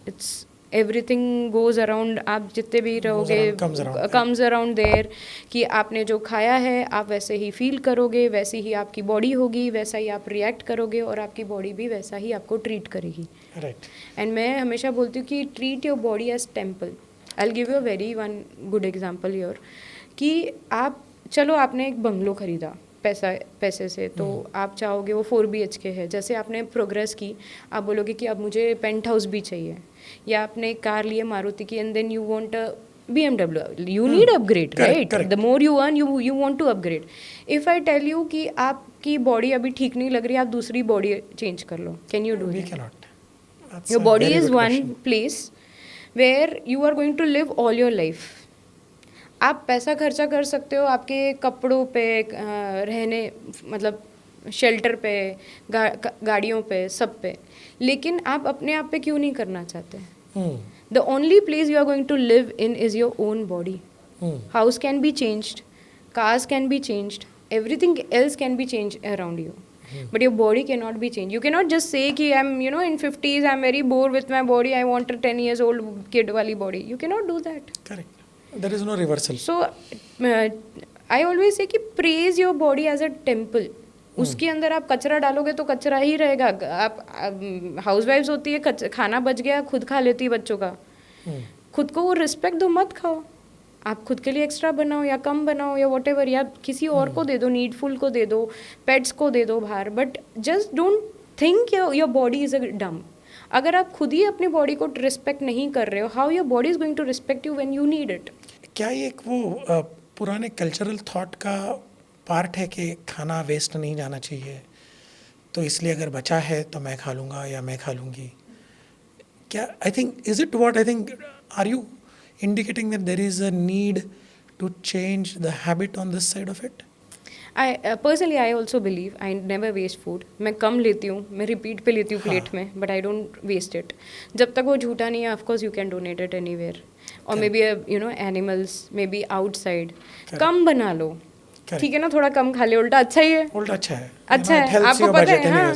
S2: it's everything goes around, आप जितने भी रहोगे
S1: comes
S2: कम्स अराउंड देयर, कि आपने जो खाया है आप वैसे ही फील करोगे, वैसे ही आपकी बॉडी होगी, वैसा ही आप रिएक्ट करोगे और आपकी बॉडी भी वैसा ही आपको ट्रीट करेगी।
S1: राइट।
S2: एंड मैं हमेशा बोलती हूँ कि treat your body as temple. I will give you a very one good example your, कि आप चलो आपने एक बंगलो खरीदा पैसे से, तो आप चाहोगे वो 4 BHK है, जैसे आपने प्रोग्रेस की आप बोलोगे कि अब मुझे पेंट हाउस भी चाहिए, या आपने एक कार लिए मारुति की and then you want a BMW, you need upgrade, right?
S1: correct.
S2: The more you earn, you want to upgrade. If I tell you कि आपकी बॉडी अभी ठीक नहीं लग रही, आप दूसरी बॉडी चेंज कर लो, can you do
S1: We
S2: that?
S1: cannot. That's
S2: Your
S1: a
S2: body
S1: very
S2: is
S1: good
S2: one
S1: question.
S2: place where you are going to live all your life. आप पैसा खर्चा कर सकते हो आपके कपड़ों पे, रहने मतलब शेल्टर पे, गाड़ियों पे, सब पे, लेकिन आप अपने आप पे क्यों नहीं करना चाहते? The only place you are going to live in is your own body. House can be changed, cars can be changed, everything else can be changed around you. But your body cannot be changed. You cannot just say कि I'm, you know, in 50s I'm very bored with my body, I want a 10 years old kid वाली body. You cannot do that.
S1: Correct. There is no reversal.
S2: So I always say कि praise your body as a temple. उसके अंदर आप कचरा डालोगे तो कचरा ही रहेगा। आप हाउस वाइफ्स होती है, खाना बच गया खुद खा लेती है बच्चों का, खुद को वो रिस्पेक्ट दो, मत खाओ। आप खुद के लिए एक्स्ट्रा बनाओ या कम बनाओ या वॉट एवर, या किसी और को दे दो, नीडफुल को दे दो, पेट्स को दे दो बाहर, but just don't think your body is a dump. अगर आप खुद ही अपनी बॉडी को रिस्पेक्ट नहीं कर रहे हो, how your body is going to respect you when you need it?
S1: क्या ये एक वो पुराने कल्चरल थॉट का पार्ट है कि खाना वेस्ट नहीं जाना चाहिए, तो इसलिए अगर बचा है तो मैं खा लूँगा या मैं खा लूँगी? क्या I think is it what I think, are you indicating that there is a need to change the habit on this side of it?
S2: Personally I also believe I never waste food. मैं कम लेती हूँ, मैं रिपीट पे लेती हूँ प्लेट में, but I don't waste it. जब तक वो झूठा नहीं है, of course you can donate it anywhere, और may be you know animals, maybe outside. कम बना लो, ठीक है ना, थोड़ा कम खा ले, उल्टा अच्छा ही है।
S1: उल्टा अच्छा है,
S2: अच्छा है। आपको पता है, हाँ,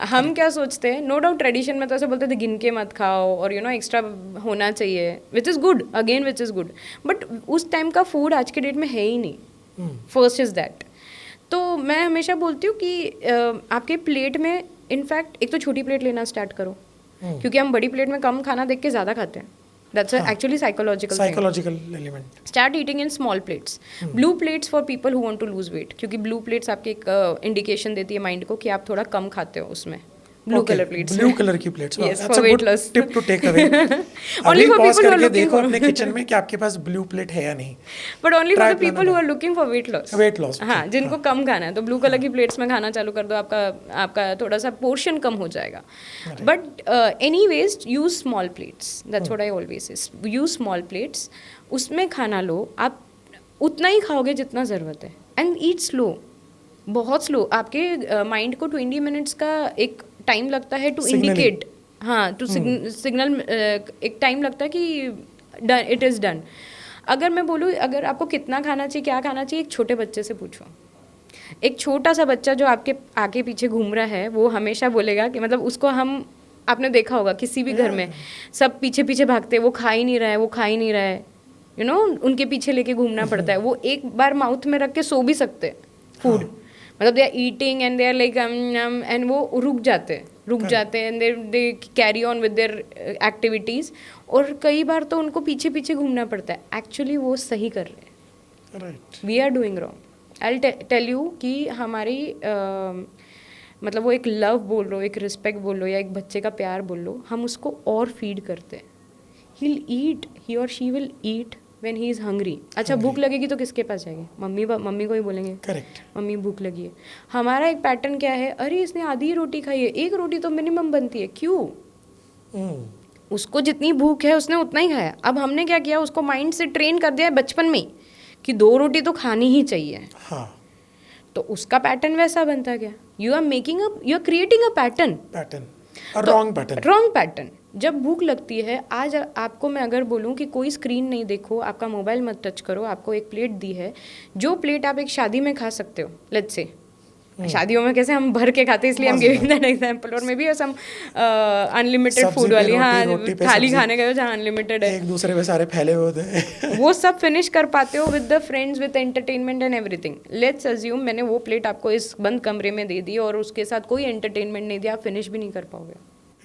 S2: हम क्या सोचते हैं, नो डाउट ट्रेडिशन में तो ऐसे बोलते थे गिन के मत खाओ, और यू नो एक्स्ट्रा होना चाहिए, विच is good, again which is good, but उस टाइम का फूड आज के डेट में है ही नहीं। First is that. तो मैं हमेशा बोलती हूँ कि आपके प्लेट में इनफैक्ट एक तो छोटी प्लेट लेना स्टार्ट करो, क्योंकि हम बड़ी प्लेट में कम खाना देख के ज़्यादा खाते हैं। That's actually psychological
S1: element.
S2: Start eating in small plates. Blue plates for people who want to lose weight. क्योंकि blue plates आपके एक इंडिकेशन देती है माइंड को कि आप थोड़ा कम खाते हो उसमें। Blue colour plates,
S1: blue colour की plates,
S2: yes, for weight loss.
S1: Tip to take away.
S2: Only for people who are looking
S1: देखो
S2: for
S1: अपने किचन में कि आपके पास ब्लू प्लेट है या नहीं,
S2: but only for the people who are looking for weight loss.
S1: weight loss,
S2: हाँ, जिनको कम खाना है तो ब्लू कलर की प्लेट्स में खाना चालू कर दो, आपका थोड़ा सा पोर्शन कम हो जाएगा। But anyways use small plates, that's what I always say, use small plates, उसमें खाना लो, आप उतना ही खाओगे जितना ज़रूरत है, एंड ईट स्लो, बहुत स्लो। आपके माइंड को 20 मिनट्स का एक टाइम लगता है टू इंडिकेट, हाँ, टू सिग्नल, एक टाइम लगता है कि इट इज़ डन। अगर मैं बोलूँ अगर आपको कितना खाना चाहिए, क्या खाना चाहिए, एक छोटे बच्चे से पूछो। एक छोटा सा बच्चा जो आपके आगे पीछे घूम रहा है, वो हमेशा बोलेगा कि मतलब उसको हम, आपने देखा होगा किसी भी घर में सब पीछे पीछे भागते हैं, वो खा ही नहीं रहा है, वो खा ही नहीं रहा है, यू नो, उनके पीछे लेके घूमना पड़ता है। वो एक बार माउथ में रख के सो भी सकते हैं फूड, मतलब they are eating and they are like and वो रुक जाते हैं and they carry on with their activities, और कई बार तो उनको पीछे पीछे घूमना पड़ता है। एक्चुअली वो सही कर रहे हैं, we are doing wrong. I tell you कि हमारी मतलब वो एक लव बोल लो, एक रिस्पेक्ट बोल लो, या एक बच्चे का प्यार बोल लो, हम उसको और फीड करते हैं। ही और she will eat when he is hungry. अच्छा, भूख लगेगी तो किसके पास जाएंगे? मम्मी को ही बोलेंगे, करेक्ट, मम्मी भूख लगी है। हमारा एक पैटर्न क्या है, अरे इसने आधी रोटी खाई है, एक रोटी तो मिनिमम बनती है, क्यों? उसको जितनी भूख है उसने उतना ही खाया। अब हमने क्या किया, उसको माइंड से ट्रेन कर दिया है बचपन में कि 2 रोटी तो खानी ही चाहिए। हाँ। तो उसका पैटर्न वैसा बनता गया। You are creating a pattern, wrong pattern. जब भूख लगती है, आज आपको मैं अगर बोलूं कि कोई स्क्रीन नहीं देखो, आपका मोबाइल मत टच करो, आपको एक प्लेट दी है, जो प्लेट आप एक शादी में खा सकते हो, लेट्स से, शादियों में कैसे हम भर के खाते हैं, इसलिए हम गिविंग दैट एग्जांपल, और मे बी सम अनलिमिटेड फूड वाली, हाँ थाली खाने गए हो जहाँ अनलिमिटेड है,
S1: एक दूसरे पे सारे फैले हुए होते हैं
S2: वो सब फिनिश कर पाते हो with the friends, with entertainment and everything. Let's assume मैंने वो प्लेट आपको इस बंद कमरे में दे दी और उसके साथ कोई एंटरटेनमेंट नहीं दिया, आप फिनिश भी नहीं कर पाओगे।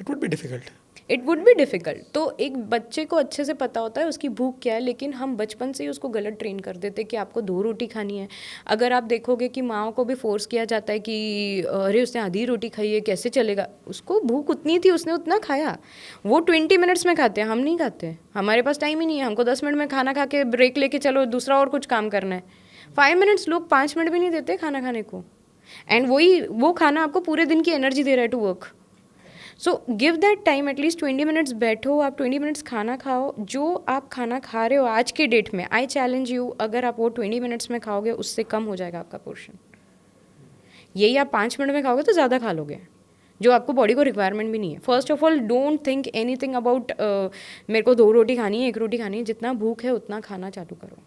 S1: It would be difficult.
S2: It would be difficult. तो एक बच्चे को अच्छे से पता होता है उसकी भूख क्या है, लेकिन हम बचपन से ही उसको गलत ट्रेन कर देते कि आपको 2 रोटी खानी है। अगर आप देखोगे कि माँओं को भी फोर्स किया जाता है कि अरे उसने आधी रोटी खाई है, कैसे चलेगा, उसको भूख उतनी थी उसने उतना खाया। वो 20 मिनट्स में खाते हैं, हम नहीं खाते, हमारे पास टाइम ही नहीं है, हमको 10 मिनट में खाना खा के ब्रेक लेके चलो दूसरा और कुछ काम करना है। 5 मिनट्स, लोग 5 मिनट भी नहीं देते खाना खाने को, एंड वो खाना आपको पूरे दिन की एनर्जी दे रहा है to work. So give that time, at least 20 minutes बैठो, आप 20 मिनट्स खाना खाओ। जो आप खाना खा रहे हो आज के डेट में, आई चैलेंज यू, अगर आप वो 20 मिनट्स में खाओगे उससे कम हो जाएगा आपका पोर्शन। यही आप 5 मिनट में खाओगे तो ज़्यादा खा लोगे, जो आपको बॉडी को रिक्वायरमेंट भी नहीं है। First of all don't think anything about मेरे को 2 रोटी खानी है, 1 रोटी खानी है, जितना भूख है उतना खाना चालू करो,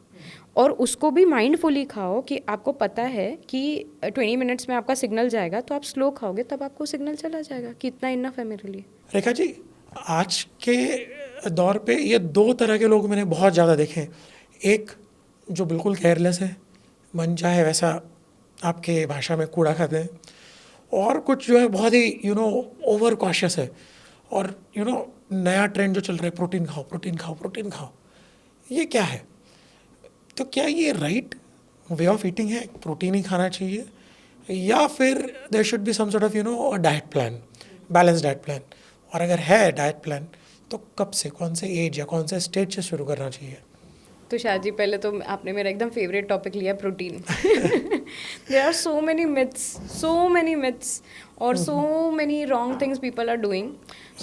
S2: और उसको भी माइंडफुली खाओ कि आपको पता है कि 20 मिनट्स में आपका सिग्नल जाएगा, तो आप स्लो खाओगे तब आपको सिग्नल चला जाएगा कि इतना इनफ है मेरे लिए।
S1: रेखा जी, आज के दौर पे ये 2 तरह के लोग मैंने बहुत ज़्यादा देखे हैं। एक जो बिल्कुल केयरलेस है, मन चाहे वैसा आपके भाषा में कूड़ा खाते हैं, और कुछ जो है बहुत ही ओवर कॉशियस है, और नया ट्रेंड जो चल रहा है, प्रोटीन खाओ प्रोटीन खाओ प्रोटीन खाओ। ये क्या है? तो क्या ये राइट वे ऑफ ईटिंग है, प्रोटीन ही खाना चाहिए, या फिर there should be some sort of diet plan, balance diet plan? और अगर है डाइट प्लान तो कब से, कौन से एज या कौन से स्टेज से शुरू करना चाहिए?
S2: तो शाह जी, पहले तो आपने मेरा एकदम फेवरेट टॉपिक लिया, protein. There are so many myths और so many wrong things people are doing,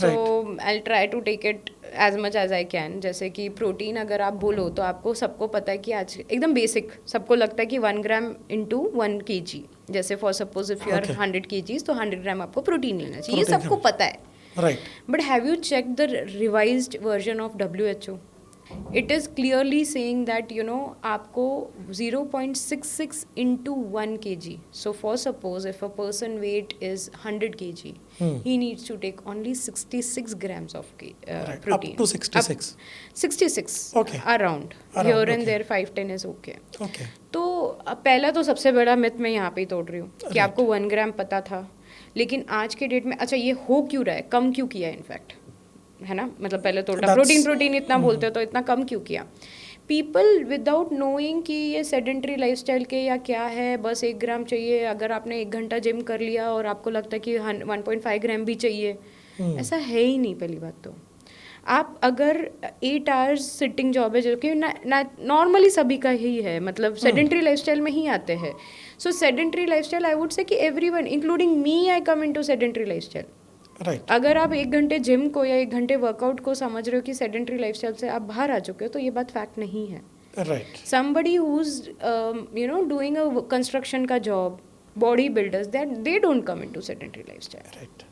S2: so I try to take it as much as I can. जैसे कि प्रोटीन अगर आप बोलो तो आपको सबको पता है कि आज एकदम बेसिक सबको लगता है कि 1 ग्राम इंटू 1 kg, जैसे for suppose if you are 100 kgs तो 100 ग्राम आपको प्रोटीन लेना चाहिए, ये सबको पता है,
S1: right.
S2: But have you check the revised version of WHO? It is clearly saying that आपको 0.66 into 1 kg. So for suppose if a person weight is 100 kg, he needs to take only 66 grams of protein.
S1: Up to 66.
S2: 66.
S1: Okay.
S2: Around. Here and there 5-10 is okay.
S1: Okay.
S2: तो पहला तो सबसे बड़ा मिथ मैं यहाँ पे ही तोड़ रही हूँ कि आपको 1 ग्राम पता था, लेकिन आज के डेट में अच्छा ये हो क्यों रहा है, कम क्यों किया इनफैक्ट, है ना? मतलब पहले तो प्रोटीन इतना बोलते हो तो इतना कम क्यों किया? पीपल विदाउट नोइंग कि ये सेडेंटरी लाइफस्टाइल के या क्या है, बस 1 ग्राम चाहिए। अगर आपने 1 घंटा जिम कर लिया और आपको लगता है कि 1.5 ग्राम भी चाहिए, ऐसा है ही नहीं। पहली बात तो आप अगर 8 आवर्स सिटिंग जॉब है, जो कि नॉर्मली सभी का ही है, मतलब सेडेंटरी लाइफस्टाइल में ही आते हैं। So sedentary lifestyle I would say कि everyone including me, I come into sedentary lifestyle.
S1: Right.
S2: अगर आप 1 घंटे जिम को या 1 घंटे वर्कआउट को समझ रहे हो कि सेडेंटरी लाइफस्टाइल से आप बाहर आ चुके हो, तो ये बात फैक्ट नहीं है।
S1: Right.
S2: Somebody who is doing a construction का job, body builders, that they don't come into sedentary lifestyle.
S1: Right.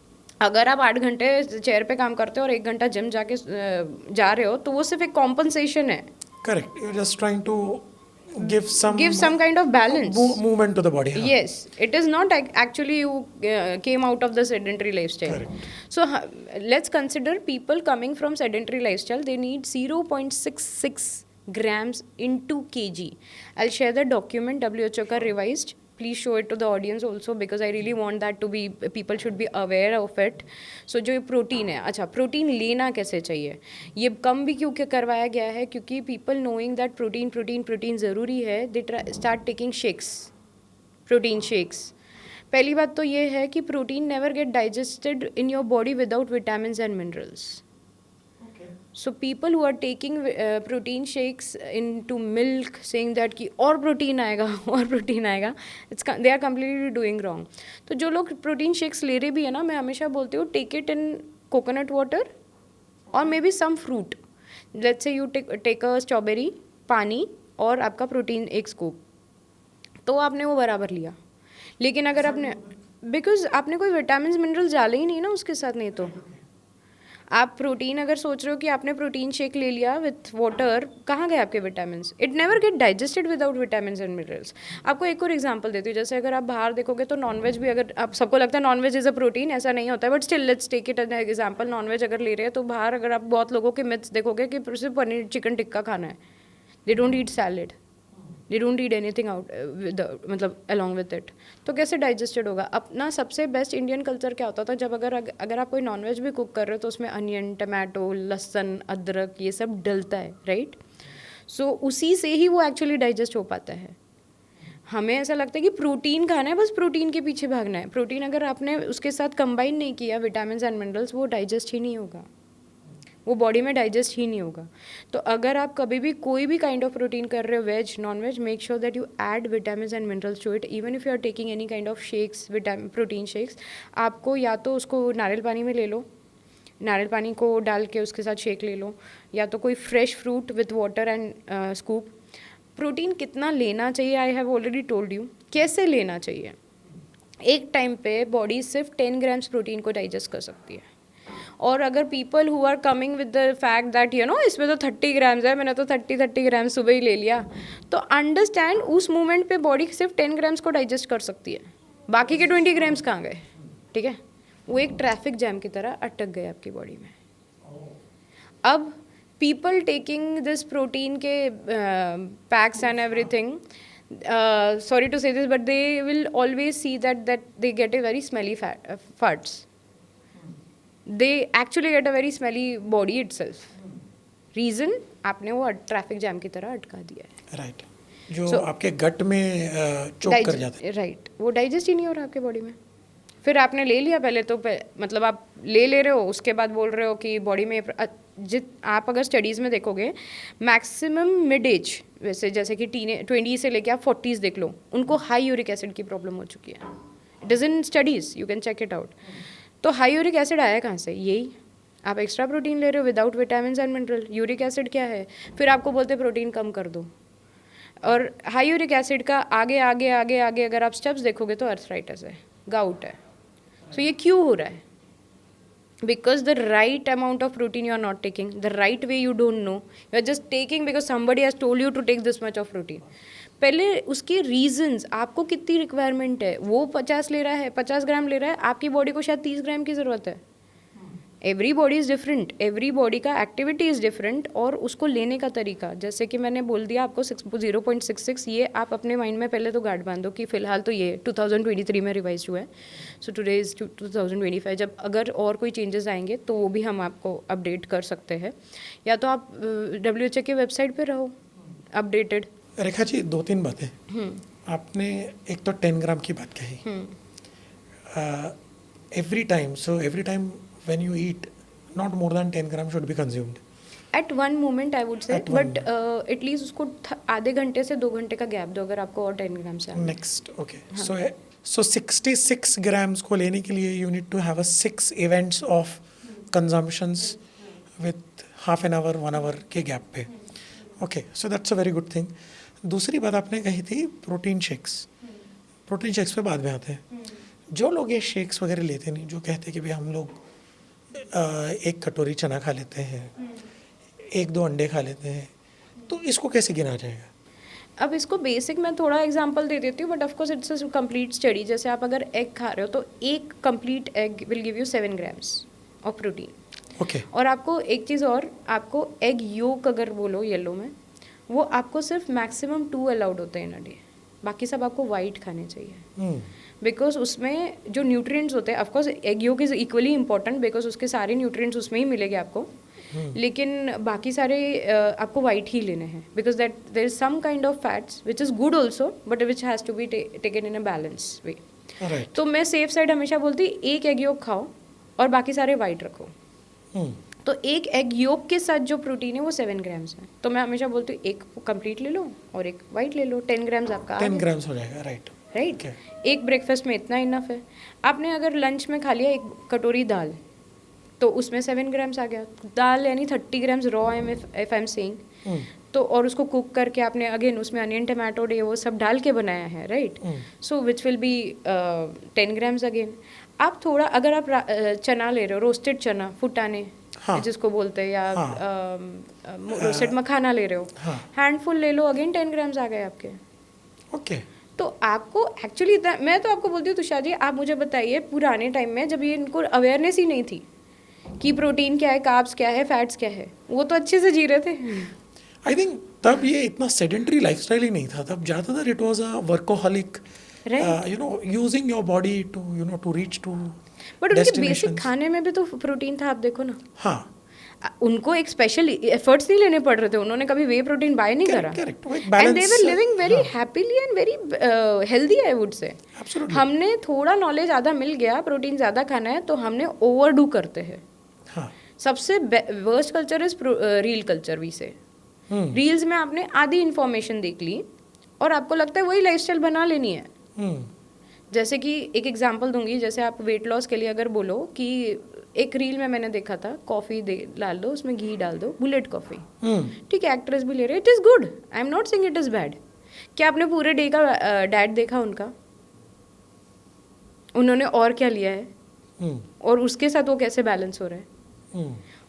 S2: अगर आप 8 घंटे चेयर पे काम करते हो और 1 घंटा जिम जाके जा रहे हो, तो वो सिर्फ एक कॉम्पनसेशन है।
S1: Correct, you are just trying to give some
S2: kind of balance,
S1: movement to the body.
S2: Yes, it is not actually you came out of the sedentary lifestyle.
S1: Correct.
S2: So let's consider people coming from sedentary lifestyle, they need 0.66 grams into kg. I'll share the document WHO ka revised, please show it to the audience also, because I really want that to be, people should be aware of it. So जो प्रोटीन है, अच्छा प्रोटीन लेना कैसे चाहिए, ये कम भी क्यों करवाया गया है, क्योंकि people knowing that प्रोटीन ज़रूरी है, they start taking shakes, protein shakes. पहली बात तो ये है कि protein never get digested in your body without vitamins and minerals. So people who are taking protein shakes into milk, saying that कि और प्रोटीन आएगा, they are completely doing wrong. तो जो लोग प्रोटीन शेक्स ले रहे भी है ना, मैं हमेशा बोलती हूँ take it in coconut water or maybe some fruit. Let's say you take a strawberry, पानी और आपका प्रोटीन 1 स्कूप, तो आपने वो बराबर लिया। लेकिन अगर आपने, बिकॉज आपने कोई विटामिन मिनरल्स डाले ही नहीं ना उसके साथ, नहीं तो आप प्रोटीन अगर सोच रहे हो कि आपने प्रोटीन शेक ले लिया विथ वाटर, कहाँ गए आपके vitamin? It never get digested without vitamin and minerals. आपको एक और एग्जांपल देती हूँ, जैसे अगर आप बाहर देखोगे तो नॉनवेज भी, अगर आप सबको लगता है नॉनवेज इज़ अ प्रोटीन, ऐसा नहीं होता है, but still let's take it an example. Non veg अगर ले रहे हैं तो बाहर अगर आप बहुत लोगों के मिथ्स देखोगे कि सिर्फ पनीर चिकन टिक्का खाना है, they don't eat salad, they don't eat anything out with, मतलब अलॉन्ग विद इट। तो कैसे डाइजेस्टेड होगा? अपना सबसे बेस्ट इंडियन कल्चर क्या होता था, जब अगर आप कोई नॉनवेज भी कुक कर रहे हो तो उसमें अनियन, टमाटो, लहसुन, अदरक, ये सब डलता है, राइट? सो उसी से ही वो एक्चुअली डाइजेस्ट हो पाता है। हमें ऐसा लगता है कि प्रोटीन खाना है, बस प्रोटीन के पीछे भागना है। प्रोटीन अगर आपने उसके साथ कंबाइन नहीं किया विटामिन एंड मिनरल्स, वो डाइजेस्ट ही नहीं होगा, वो बॉडी में डाइजेस्ट ही नहीं होगा। तो अगर आप कभी भी कोई भी काइंड ऑफ प्रोटीन कर रहे हो, veg non veg, make sure that you add vitamin and minerals to it. Even if you are taking any kind of shakes, protein shakes, आपको या तो उसको नारियल पानी में ले लो, नारियल पानी को डाल के उसके साथ शेक ले लो, या तो कोई fresh fruit with water and scoop. Protein कितना लेना चाहिए, I have already told you कैसे लेना चाहिए। एक टाइम पे बॉडी सिर्फ 10 ग्राम्स प्रोटीन को डाइजेस्ट कर सकती है, और अगर people who are coming with the fact that you know इसमें तो 30 ग्राम्स है, मैंने तो 30 ग्राम्स सुबह ही ले लिया, तो अंडरस्टैंड उस मोमेंट पे बॉडी सिर्फ 10 ग्राम्स को डाइजेस्ट कर सकती है, बाकी के 20 ग्राम्स कहाँ गए? ठीक है, वो एक ट्रैफिक जैम की तरह अटक गए आपकी बॉडी में। अब पीपल टेकिंग दिस प्रोटीन के packs and everything, sorry to say this, but they will always see that they get a very smelly farts. They actually get a very smelly body itself. Reason, आपने वो ट्रैफिक जैम की तरह अटका दिया है।
S1: राइट, जो आपके गट में चोक कर जाता है।
S2: राइट, वो डाइजेस्ट ही नहीं हो रहा आपके बॉडी में। फिर आपने ले लिया पहले तो मतलब आप ले रहे हो, उसके बाद बोल रहे हो कि बॉडी में आप अगर स्टडीज़ में देखोगे मैक्सिमम मिड एज, वैसे जैसे कि 20 से लेके आप 40s देख लो, उनको हाई यूरिक एसिड की प्रॉब्लम हो चुकी है। It is in studies, you can check it out. तो हाई यूरिक एसिड आया कहाँ से? यही आप एक्स्ट्रा प्रोटीन ले रहे हो without vitamin and mineral. Uric acid क्या है? फिर आपको बोलते प्रोटीन कम कर दो। और हाई यूरिक एसिड का आगे आगे आगे आगे अगर आप स्टेप्स देखोगे तो अर्थराइटिस है, गाउट है। सो ये क्यों हो रहा है? Because the right amount of protein you are not taking, the right way you don't know, you are just taking because somebody has told you to take this much of protein. पहले उसके रीजंस, आपको कितनी रिक्वायरमेंट है, वो 50 ले रहा है, 50 ग्राम ले रहा है, आपकी बॉडी को शायद 30 ग्राम की ज़रूरत है। Every body is different, every body का एक्टिविटी इज़ डिफरेंट, और उसको लेने का तरीका, जैसे कि मैंने बोल दिया आपको 0.66, ये आप अपने माइंड में पहले तो गार्ड बांधो कि फ़िलहाल तो ये 2023 में रिवाइज हुआ है। So today is 2025। जब अगर और कोई चेंजेस आएंगे तो वो भी हम आपको अपडेट कर सकते हैं, या तो आप WHO के वेबसाइट पर रहो अपडेटेड।
S1: रेखा जी, 2-3 बातें आपने, एक तो 10 ग्राम की बात कही, every time when you eat, not more than 10 grams should be consumed
S2: at one moment, I would say, but at least उसको आधे घंटे से 2 घंटे का गैप दो अगर आपको और 10 ग्राम से
S1: नेक्स्ट। ओके, सो 66 ग्राम्स को लेने के लिए you need to have a 6 events of consumptions with half an hour 1 hour के गैप पे। Okay, so that's a very good thing. दूसरी बात आपने कही थी प्रोटीन शेक्स पे बाद में आते हैं। जो लोग ये शेक्स वगैरह लेते नहीं, जो कहते हैं कि भाई हम लोग 1 कटोरी चना खा लेते हैं, 1-2 अंडे खा लेते हैं, तो इसको कैसे गिना जाएगा?
S2: अब इसको बेसिक मैं थोड़ा एग्जांपल दे देती हूँ, but of course it's a complete study. जैसे आप अगर एग खा रहे हो तो एक complete egg will give you 7 grams of protein.
S1: Okay,
S2: और आपको एक चीज़ और, आपको एग योक अगर बोलो येलो में, वो आपको सिर्फ मैक्सिमम 2 अलाउड होते हैं इन अ डे, बाकी सब आपको वाइट खाने चाहिए। बिकॉज उसमें जो न्यूट्रिएंट्स होते हैं, of course egg yolk is equally important because उसके सारे न्यूट्रिएंट्स उसमें ही मिलेंगे आपको, लेकिन बाकी सारे आपको वाइट ही लेने हैं, because that there is some kind of fats which is good also, but which has to be taken in a balance way. तो मैं सेफ साइड हमेशा बोलती, एक एग योक खाओ और बाकी सारे वाइट रखो। तो एक एग योक के साथ जो प्रोटीन है वो 7 ग्राम्स है, तो मैं हमेशा बोलती हूँ एक कंप्लीट ले लो और एक वाइट ले लो, 10 ग्राम्स आपका
S1: 10 ग्राम्स हो जाएगा। राइट,
S2: एक ब्रेकफास्ट में इतना इनफ है। आपने अगर लंच में खा लिया 1 कटोरी दाल, तो उसमें 7 ग्राम्स आ गया। दाल यानी 30 grams raw if I am saying, तो और उसको कुक करके आपने अगेन उसमें अनियन, टमाटो, वो सब डाल के बनाया है, right? So which will be 10 grams again. आप थोड़ा, अगर आप चना ले रहे हो, रोस्टेड चना, फुटाने,
S1: हाँ.
S2: जिसको बोलते हैं, या
S1: हाँ.
S2: रोस्टेड मखाना ले रहे हो,
S1: हाँ.
S2: हैंडफुल ले लो, अगेन 10 ग्राम्स आ गए आपके।
S1: ओके.
S2: तो आपको एक्चुअली मैं तो आपको बोलती हूँ तुषार जी, आप मुझे बताइए पुराने टाइम में जब ये इनको अवेयरनेस ही नहीं थी कि प्रोटीन क्या है, कार्ब्स क्या है, फैट्स क्या है, वो तो अच्छे से जी रहे थे।
S1: आई थिंक तब ये इतना सेडेंटरी लाइफस्टाइल ही नहीं था, तब ज़्यादातर it was a workaholic, you know, using your body to, you know, to reach to
S2: but उनके बेसिक खाने में भी तो प्रोटीन था, आप देखो ना।
S1: हाँ,
S2: उनको एक स्पेशल एफर्ट्स नहीं लेने पड़ रहे थे, उन्होंने कभी वे प्रोटीन बाय नहीं करा, and they were living very happily and very healthy, I would से। हमने थोड़ा नॉलेज आधा मिल गया, प्रोटीन ज़्यादा खाना है तो हमने ओवरडू करते हैं।
S1: हाँ.
S2: सबसे worst culture is reel culture. We say reels में आपने आधी इन्फॉर्मेशन देख ली और आपको लगता है वही लाइफस्टाइल बना लेनी है। जैसे कि एक एग्जांपल दूंगी, जैसे आप वेट लॉस के लिए अगर बोलो कि एक रील में मैंने देखा था, कॉफ़ी डाल दो, उसमें घी डाल दो, बुलेट कॉफ़ी, ठीक है, एक्ट्रेस भी ले रहे, it is good, I am not saying it is bad. क्या आपने पूरे डे का डाइट देखा उनका? उन्होंने और क्या लिया है और उसके साथ वो कैसे बैलेंस हो रहा है,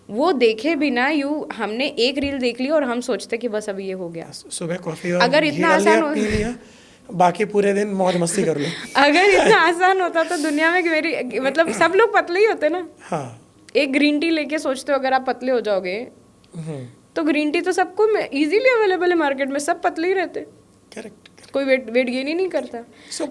S2: वो देखे बिना हमने एक रील देख ली और हम सोचते कि बस अभी ये हो गया।
S1: सुबह कॉफी और
S2: अगर इतना आसान हो,
S1: पी लिया, बाकी पूरे दिन मौज मस्ती कर लो।
S2: अगर इतना आसान होता तो दुनिया में मेरी मतलब सब लोग पतले ही होते ना।
S1: हाँ.
S2: एक ग्रीन टी लेके सोचते हो अगर आप पतले हो जाओगे, तो ग्रीन टी तो सबको इजीली अवेलेबल है मार्केट में, सब पतले ही रहते।
S1: करेक्ट.
S2: कोई वेट गेन ही नहीं करता।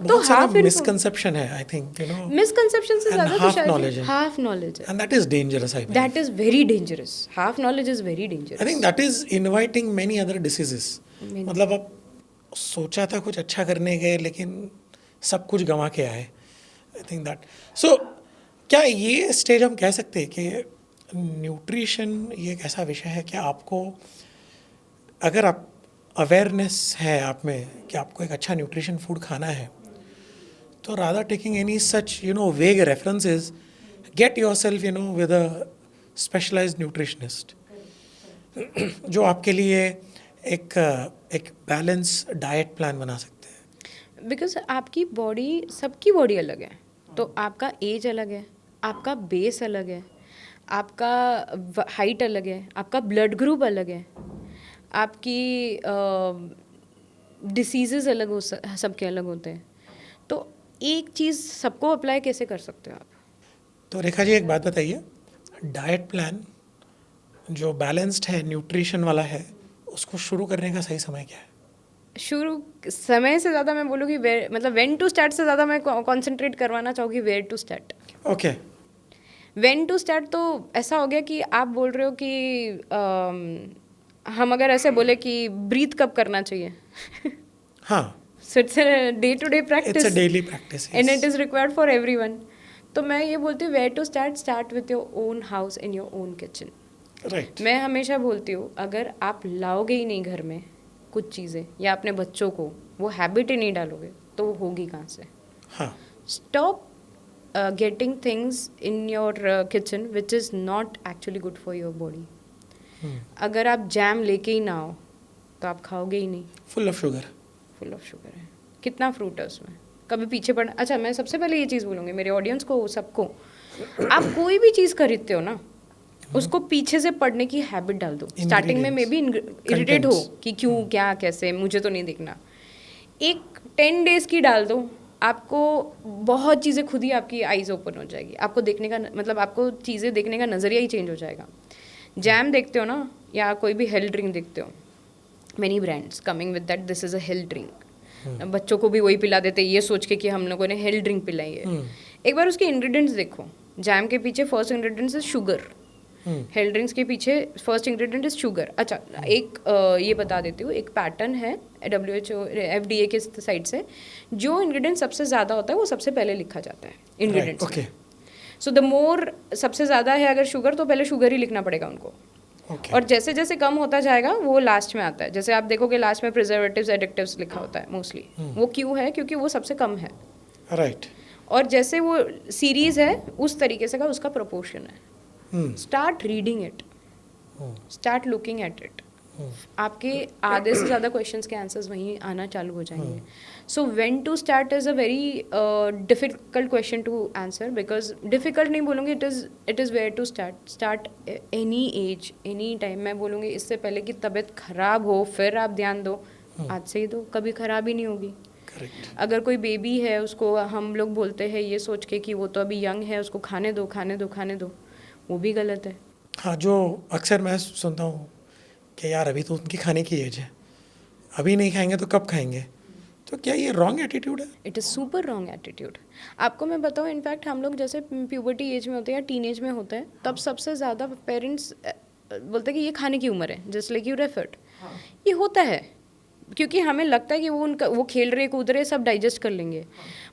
S1: तो हाफ मिसकंसेप्शन है, आई थिंक, यू नो,
S2: मिसकंसेप्शन से ज्यादा
S1: हाफ नॉलेज है,
S2: हाफ नॉलेज है,
S1: and that is dangerous. I think
S2: that is very dangerous, half knowledge is very dangerous.
S1: I think that is inviting many other diseases. मतलब अब सोचा था कुछ अच्छा करने गए लेकिन सब कुछ गंवा के आए। आई थिंक दैट, सो क्या ये स्टेज हम कह सकते हैं कि न्यूट्रिशन ये एक ऐसा विषय है कि आपको, अगर आप अवेयरनेस है आप में कि आपको एक अच्छा न्यूट्रिशन फूड खाना है, तो rather taking any such, you know, vague references, get yourself, you know, with a specialised nutritionist जो आपके लिए एक बैलेंस डाइट प्लान बना सकते हैं।
S2: बिकॉज आपकी बॉडी, सबकी बॉडी अलग है, तो आपका एज अलग है, आपका बेस अलग है, आपका हाइट अलग है, आपका ब्लड ग्रुप अलग है, आपकी डिसीज़ेज़ अलग हो, सबके अलग होते हैं। तो एक चीज़ सबको अप्लाई कैसे कर सकते हो आप?
S1: तो रेखा जी एक बात बताइए, डाइट प्लान जो बैलेंस्ड है, न्यूट्रिशन वाला है, उसको शुरू करने का सही समय क्या है?
S2: शुरू समय से ज़्यादा मैं बोलूँगी मतलब व्हेन टू स्टार्ट से ज़्यादा मैं कॉन्सेंट्रेट करवाना चाहूँगी where to start.
S1: Okay.
S2: When to start तो ऐसा हो गया कि आप बोल रहे हो कि हम अगर ऐसे बोले कि ब्रीथ कब करना चाहिए
S1: हाँ.
S2: So it's a day to day practice,
S1: it's a daily practice
S2: and it is required for everyone. तो मैं ये बोलती हूँ where to start with your own house in your own kitchen.
S1: Right.
S2: मैं हमेशा बोलती हूँ अगर आप लाओगे ही नहीं घर में कुछ चीज़ें या अपने बच्चों को वो हैबिट ही नहीं डालोगे तो वो होगी कहाँ से?
S1: हाँ.
S2: Stop getting things in your kitchen which is not actually good for your body. अगर आप जैम लेके ही ना आओ तो आप खाओगे ही नहीं।
S1: Full of sugar.
S2: Full of sugar है, कितना फ्रूट है उसमें, कभी पीछे पड़ना। अच्छा, मैं सबसे पहले ये चीज़ बोलूँगी मेरे ऑडियंस को, सबको, आप कोई भी चीज़ खरीदते हो ना, उसको पीछे से पढ़ने की हैबिट डाल दो। स्टार्टिंग में मे बी इरिटेट हो कि क्यों, क्या, कैसे, मुझे तो नहीं देखना। एक 10 डेज़ की डाल दो, आपको बहुत चीज़ें खुद ही आपकी आइज़ ओपन हो जाएगी। आपको देखने का मतलब आपको चीज़ें देखने का नज़रिया ही चेंज हो जाएगा। जैम देखते हो ना, या कोई भी हेल्थ ड्रिंक देखते हो, many brands coming with that this is a health drink. बच्चों को भी वही पिला देते ये सोच के कि हम लोगों ने हेल्थ ड्रिंक पिलाई है। एक बार उसके इंग्रेडिएंट्स देखो। जैम के पीछे first ingredients is sugar, health drinks के पीछे फर्स्ट इंग्रेडिएंट इज शुगर। अच्छा, एक ये बता देती हूँ, एक पैटर्न है WHO FDA के साइड से, जो इंग्रेडिएंट सबसे ज़्यादा होता है वो सबसे पहले लिखा जाता है इंग्रेडिएंट्स में। सो द मोर सबसे ज़्यादा है अगर शुगर, तो पहले शुगर ही लिखना पड़ेगा उनको। और जैसे जैसे कम होता जाएगा वो लास्ट में आता है। जैसे आप देखोगे लास्ट में प्रिजर्वेटिव्स, एडिक्टिव्स लिखा होता है मोस्टली। वो क्यों है? क्योंकि वो सबसे कम है।
S1: राइट.
S2: और जैसे वो सीरीज है उस तरीके से का उसका प्रोपोर्शन है। Start reading it, start looking at it. आपके आधे से ज़्यादा क्वेश्चंस के आंसर्स वहीं आना चालू हो जाएंगे. So when to start is a very difficult question to answer, because difficult नहीं बोलूँगी, it is where to start any age any time. मैं बोलूँगी इससे पहले कि तबीयत ख़राब हो फिर आप ध्यान दो, आज से ही दो, कभी ख़राब ही नहीं होगी. अगर कोई बेबी है उसको हम लोग बोलते हैं ये सोच के कि वो तो अभी यंग है, उसको खाने दो खाने दो खाने दो, वो भी गलत है.
S1: हाँ, जो अक्सर मैं सुनता हूँ कि यार अभी तो उनकी खाने की एज है, अभी नहीं खाएंगे तो कब खाएंगे. तो क्या ये रॉन्ग एटीट्यूड है?
S2: It is super wrong attitude. आपको मैं बताऊँ, इनफैक्ट हम लोग जैसे प्यूबर्टी एज में होते हैं या टीन एज में होते हैं, तब सबसे ज़्यादा पेरेंट्स बोलते हैं कि ये खाने की उम्र है, जस्ट लाइक यू रेफर्ड. ये होता है क्योंकि हमें लगता है कि वो खेल रहे कूद रहे सब डाइजेस्ट कर लेंगे.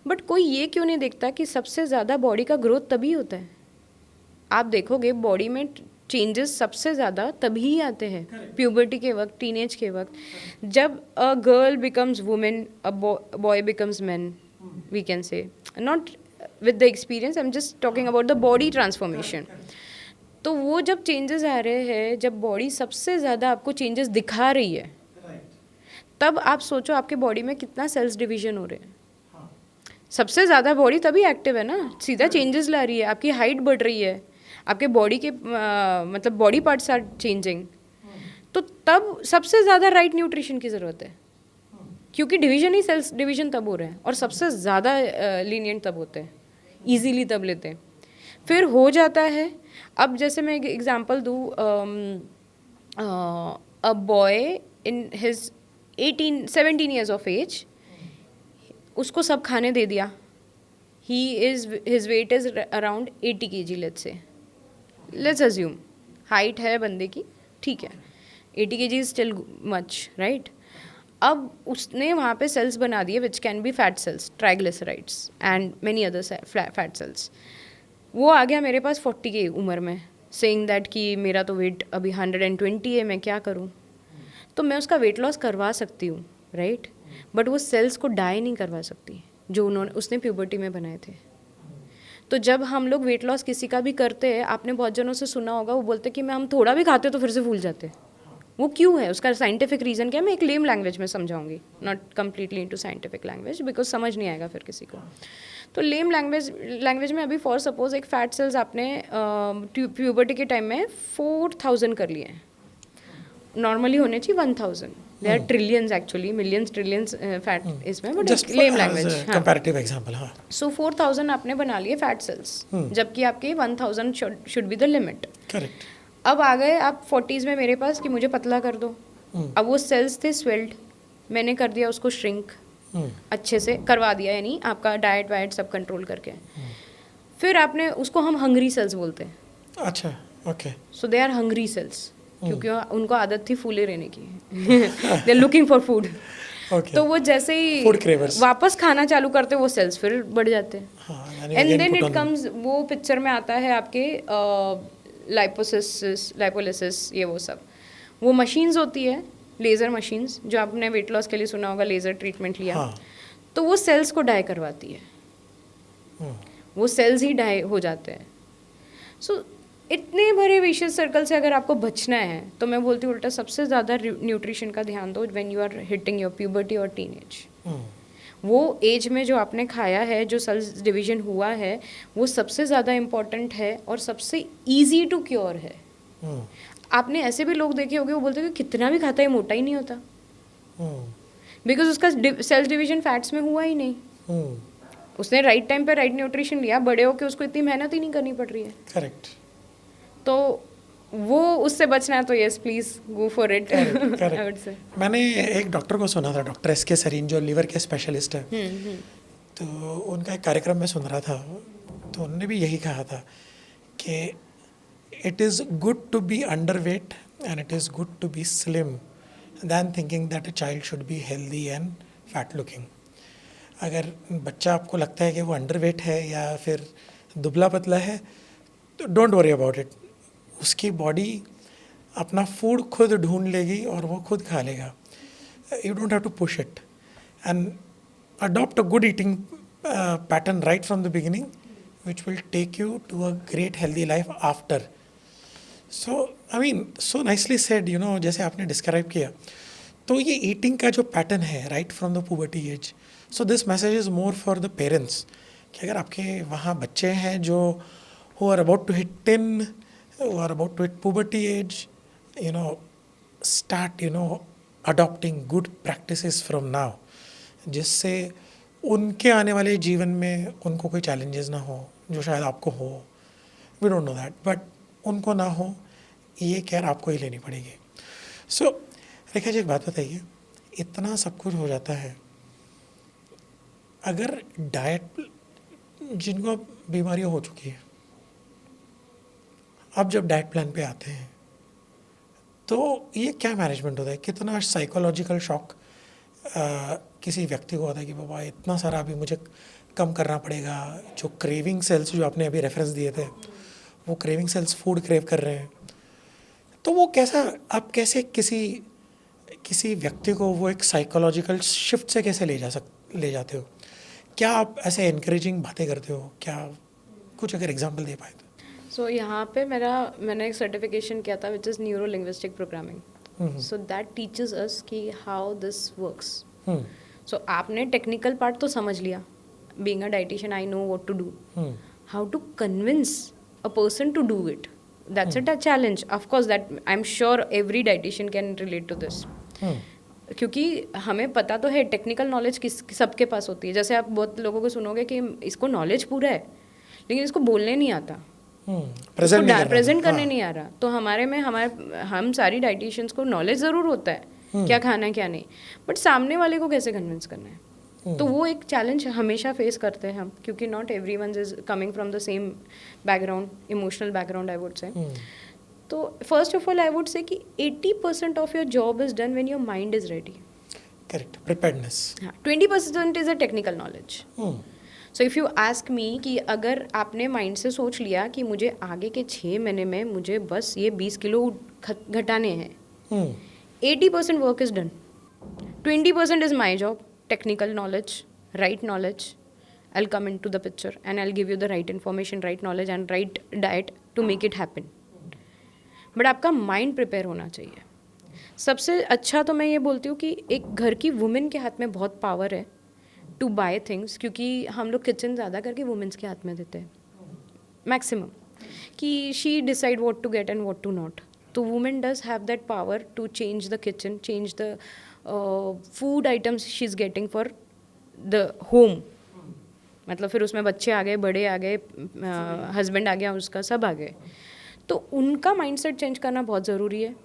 S2: बट कोई ये क्यों नहीं देखता कि सबसे ज़्यादा बॉडी का ग्रोथ तभी होता है. आप देखोगे बॉडी में चेंजेस सबसे ज़्यादा तभी आते हैं प्यूबर्टी के वक्त, टीनेज के वक्त, जब a girl becomes women, a boy becomes man, we can say, not with the experience, I am just talking about the body transformation. तो वो जब चेंजेस आ रहे हैं, जब बॉडी सबसे ज़्यादा आपको चेंजेस दिखा रही है, तब आप सोचो आपके बॉडी में कितना सेल्स डिवीजन हो रहे हैं. सबसे ज़्यादा बॉडी तभी एक्टिव है ना, सीधा चेंजेस ला रही है, आपकी हाइट बढ़ रही है, आपके बॉडी के मतलब बॉडी पार्ट्स आर चेंजिंग. तो तब सबसे ज़्यादा राइट न्यूट्रिशन की ज़रूरत है, क्योंकि डिवीजन ही सेल्स डिवीजन तब हो रहे हैं, और सबसे ज़्यादा लीनियंट तब होते हैं, ईजीली तब लेते हैं. फिर हो जाता है, अब जैसे मैं एक एग्जांपल दूँ, a boy in his 17 years of age, उसको सब खाने दे दिया, his weight is around 80 kg, let's assume, height है बंदे की, ठीक है, 80 kg is still much, right. अब उसने वहाँ पे सेल्स बना दिए which can be fat cells, triglycerides and many other fat cells. वो आ गया मेरे पास 40 की उम्र में, सेइंग दैट कि मेरा तो वेट अभी 120 है, मैं क्या करूँ. तो मैं उसका वेट लॉस करवा सकती हूँ, राइट, बट वो सेल्स को डाई नहीं करवा सकती जो उसने प्यूबर्टी में बनाए थे. तो जब हम लोग वेट लॉस किसी का भी करते हैं, आपने बहुत जनों से सुना होगा, वो बोलते कि मैं हम थोड़ा भी खाते तो फिर से फूल जाते. वो क्यों है, उसका साइंटिफिक रीज़न क्या है, मैं एक लेम लैंग्वेज में समझाऊंगी, not completely into scientific language, because समझ नहीं आएगा फिर किसी को. तो लेम लैंग्वेज में अभी फॉर सपोज एक फैट सेल्स आपने प्यूबर्टी के टाइम में 4000 कर लिए हैं, नॉर्मली होने चाहिए 1000. There are trillions, actually millions trillions fat इसमें, but lame language,
S1: comparative example. हाँ,
S2: सो 4000 आपने बना लिए फैट सेल्स, जबकि आपके 1000 should be the limit.
S1: Correct.
S2: अब आ गए आप 40s में मेरे पास कि मुझे पतला कर दो. अब वो सेल्स थे स्वेल्ड, मैंने कर दिया उसको श्रिंक, अच्छे से करवा दिया, यानी आपका डाइट वाइट सब कंट्रोल करके. फिर आपने उसको हम हंग्री सेल्स बोलते हैं.
S1: अच्छा, okay.
S2: So they are hungry cells, क्योंकि उनको आदत थी फूले रहने की. They are looking for food. तो वो जैसे ही वापस खाना चालू करते वो सेल्स फिर बढ़ जाते हैं. एंड देन इट कम्स, वो पिक्चर में आता है आपके लाइपोलिसिस, ये वो सब, वो मशीन्स होती है, लेज़र मशीन्स, जो आपने वेट लॉस के लिए सुना होगा, लेज़र ट्रीटमेंट लिया. तो वो सेल्स को डाई करवाती है, वो सेल्स ही डाई हो जाते हैं. सो इतने बड़े विशियस सर्कल से अगर आपको बचना है, तो मैं बोलती हूँ उल्टा सबसे ज़्यादा न्यूट्रिशन का ध्यान दो when you are hitting your puberty और टीनेज. वो एज में जो आपने खाया है, जो सेल्स डिवीजन हुआ है, वो सबसे ज़्यादा इम्पॉर्टेंट है और सबसे ईजी टू क्योर है. आपने ऐसे भी लोग देखे होंगे, वो बोलते हैं कि कितना भी खाता है मोटा ही नहीं होता, बिकॉज उसका सेल्स डिवीजन फैट्स में हुआ ही नहीं. उसने राइट टाइम पे राइट न्यूट्रिशन लिया, बड़े होके उसको इतनी मेहनत ही नहीं करनी पड़ रही है.
S1: करेक्ट.
S2: तो वो उससे बचना है तो yes please go for it.
S1: मैंने एक डॉक्टर को सुना था, डॉक्टर एस के सरीन, जो लीवर के स्पेशलिस्ट है. तो उनका एक कार्यक्रम में सुन रहा था, तो उन्होंने भी यही कहा था कि it is good to be under weight and it is good to be slim than thinking that a child should be healthy and fat looking. अगर बच्चा आपको लगता है कि वो अंडर वेट है या फिर दुबला पतला है, तो डोंट वरी अबाउट इट. उसकी बॉडी अपना फूड खुद ढूंढ लेगी और वो खुद खा लेगा. You don't have to push it and adopt a good eating pattern right from the beginning, which will take you to a great healthy life after. So I mean so nicely said, you know, जैसे आपने डिस्क्राइब किया, तो ये ईटिंग का जो पैटर्न है right from the puberty age, so this message is more for the parents कि अगर आपके वहाँ बच्चे हैं जो who are about to hit 10, who are about to hit puberty age, you know, start, you know, adopting good practices from now, जिससे उनके आने वाले जीवन में उनको कोई चैलेंजेस ना हो जो शायद आपको हो, we don't know that, but उनको ना हो, ये केयर आपको ही लेनी पड़ेगी. सो रेखा जी, एक बात बताइए, इतना सब कुछ हो जाता है, अगर डाइट, जिनको बीमारियाँ हो चुकी है, अब जब डाइट प्लान पे आते हैं तो ये क्या मैनेजमेंट होता है? कितना साइकोलॉजिकल शॉक किसी व्यक्ति को होता है कि बाबा इतना सारा अभी मुझे कम करना पड़ेगा, जो क्रेविंग सेल्स जो आपने अभी रेफरेंस दिए थे, वो क्रेविंग सेल्स फूड क्रेव कर रहे हैं, तो वो कैसा, आप कैसे किसी व्यक्ति को वो एक साइकोलॉजिकल शिफ्ट से कैसे ले जाते हो? क्या आप ऐसे एनकरेजिंग बातें करते हो? क्या कुछ अगर एग्जांपल दे पाए तो.
S2: सो यहाँ पे मैंने एक सर्टिफिकेशन किया था which is neuro linguistic programming. So that teaches us कि हाउ दिस वर्क्स. सो आपने टेक्निकल पार्ट तो समझ लिया, being a dietitian I know what to do. How to convince a person to do it, that's a challenge. Of course, that I'm sure every dietitian can relate to this. क्योंकि हमें पता तो है, टेक्निकल नॉलेज सबके पास होती है. जैसे आप बहुत लोगों को सुनोगे कि इसको नॉलेज पूरा है लेकिन इसको बोलने नहीं आता, प्रेजेंट करने नहीं आ रहा. तो हम सारी डाइटिशियंस को नॉलेज ज़रूर होता है क्या खाना है क्या नहीं, बट सामने वाले को कैसे कन्विंस करना है. तो वो एक चैलेंज हमेशा फेस करते हैं हम, क्योंकि not everyone is coming from the same background, emotional background I would say. तो first of all I would say कि 80% of your job is done when your mind is ready.
S1: Correct, preparedness.
S2: हाँ, 20% is a technical knowledge. So if you ask me कि अगर आपने माइंड से सोच लिया कि मुझे आगे के 6 महीने में मुझे बस ये 20 किलो घटाने हैं, 80% work is done. 20% is my job, technical knowledge, right knowledge. I'll come into the picture and I'll give you the right information, right knowledge and right diet to make it happen. But आपका माइंड प्रिपेयर होना चाहिए. सबसे अच्छा तो मैं ये बोलती हूँ कि एक घर की वुमेन के हाथ में बहुत पावर है टू बाय थिंग्स, क्योंकि हम लोग किचन ज़्यादा करके वुमेन्स के हाथ में देते हैं मैक्सिमम, कि she decide what to get and what to not. तो women does have that power to change the kitchen, change the food items she is getting for the home. मतलब फिर उसमें बच्चे आ गए, बड़े आ गए, हस्बैंड आ गया उसका, सब आ गए. तो उनका माइंडसेट चेंज करना बहुत ज़रूरी है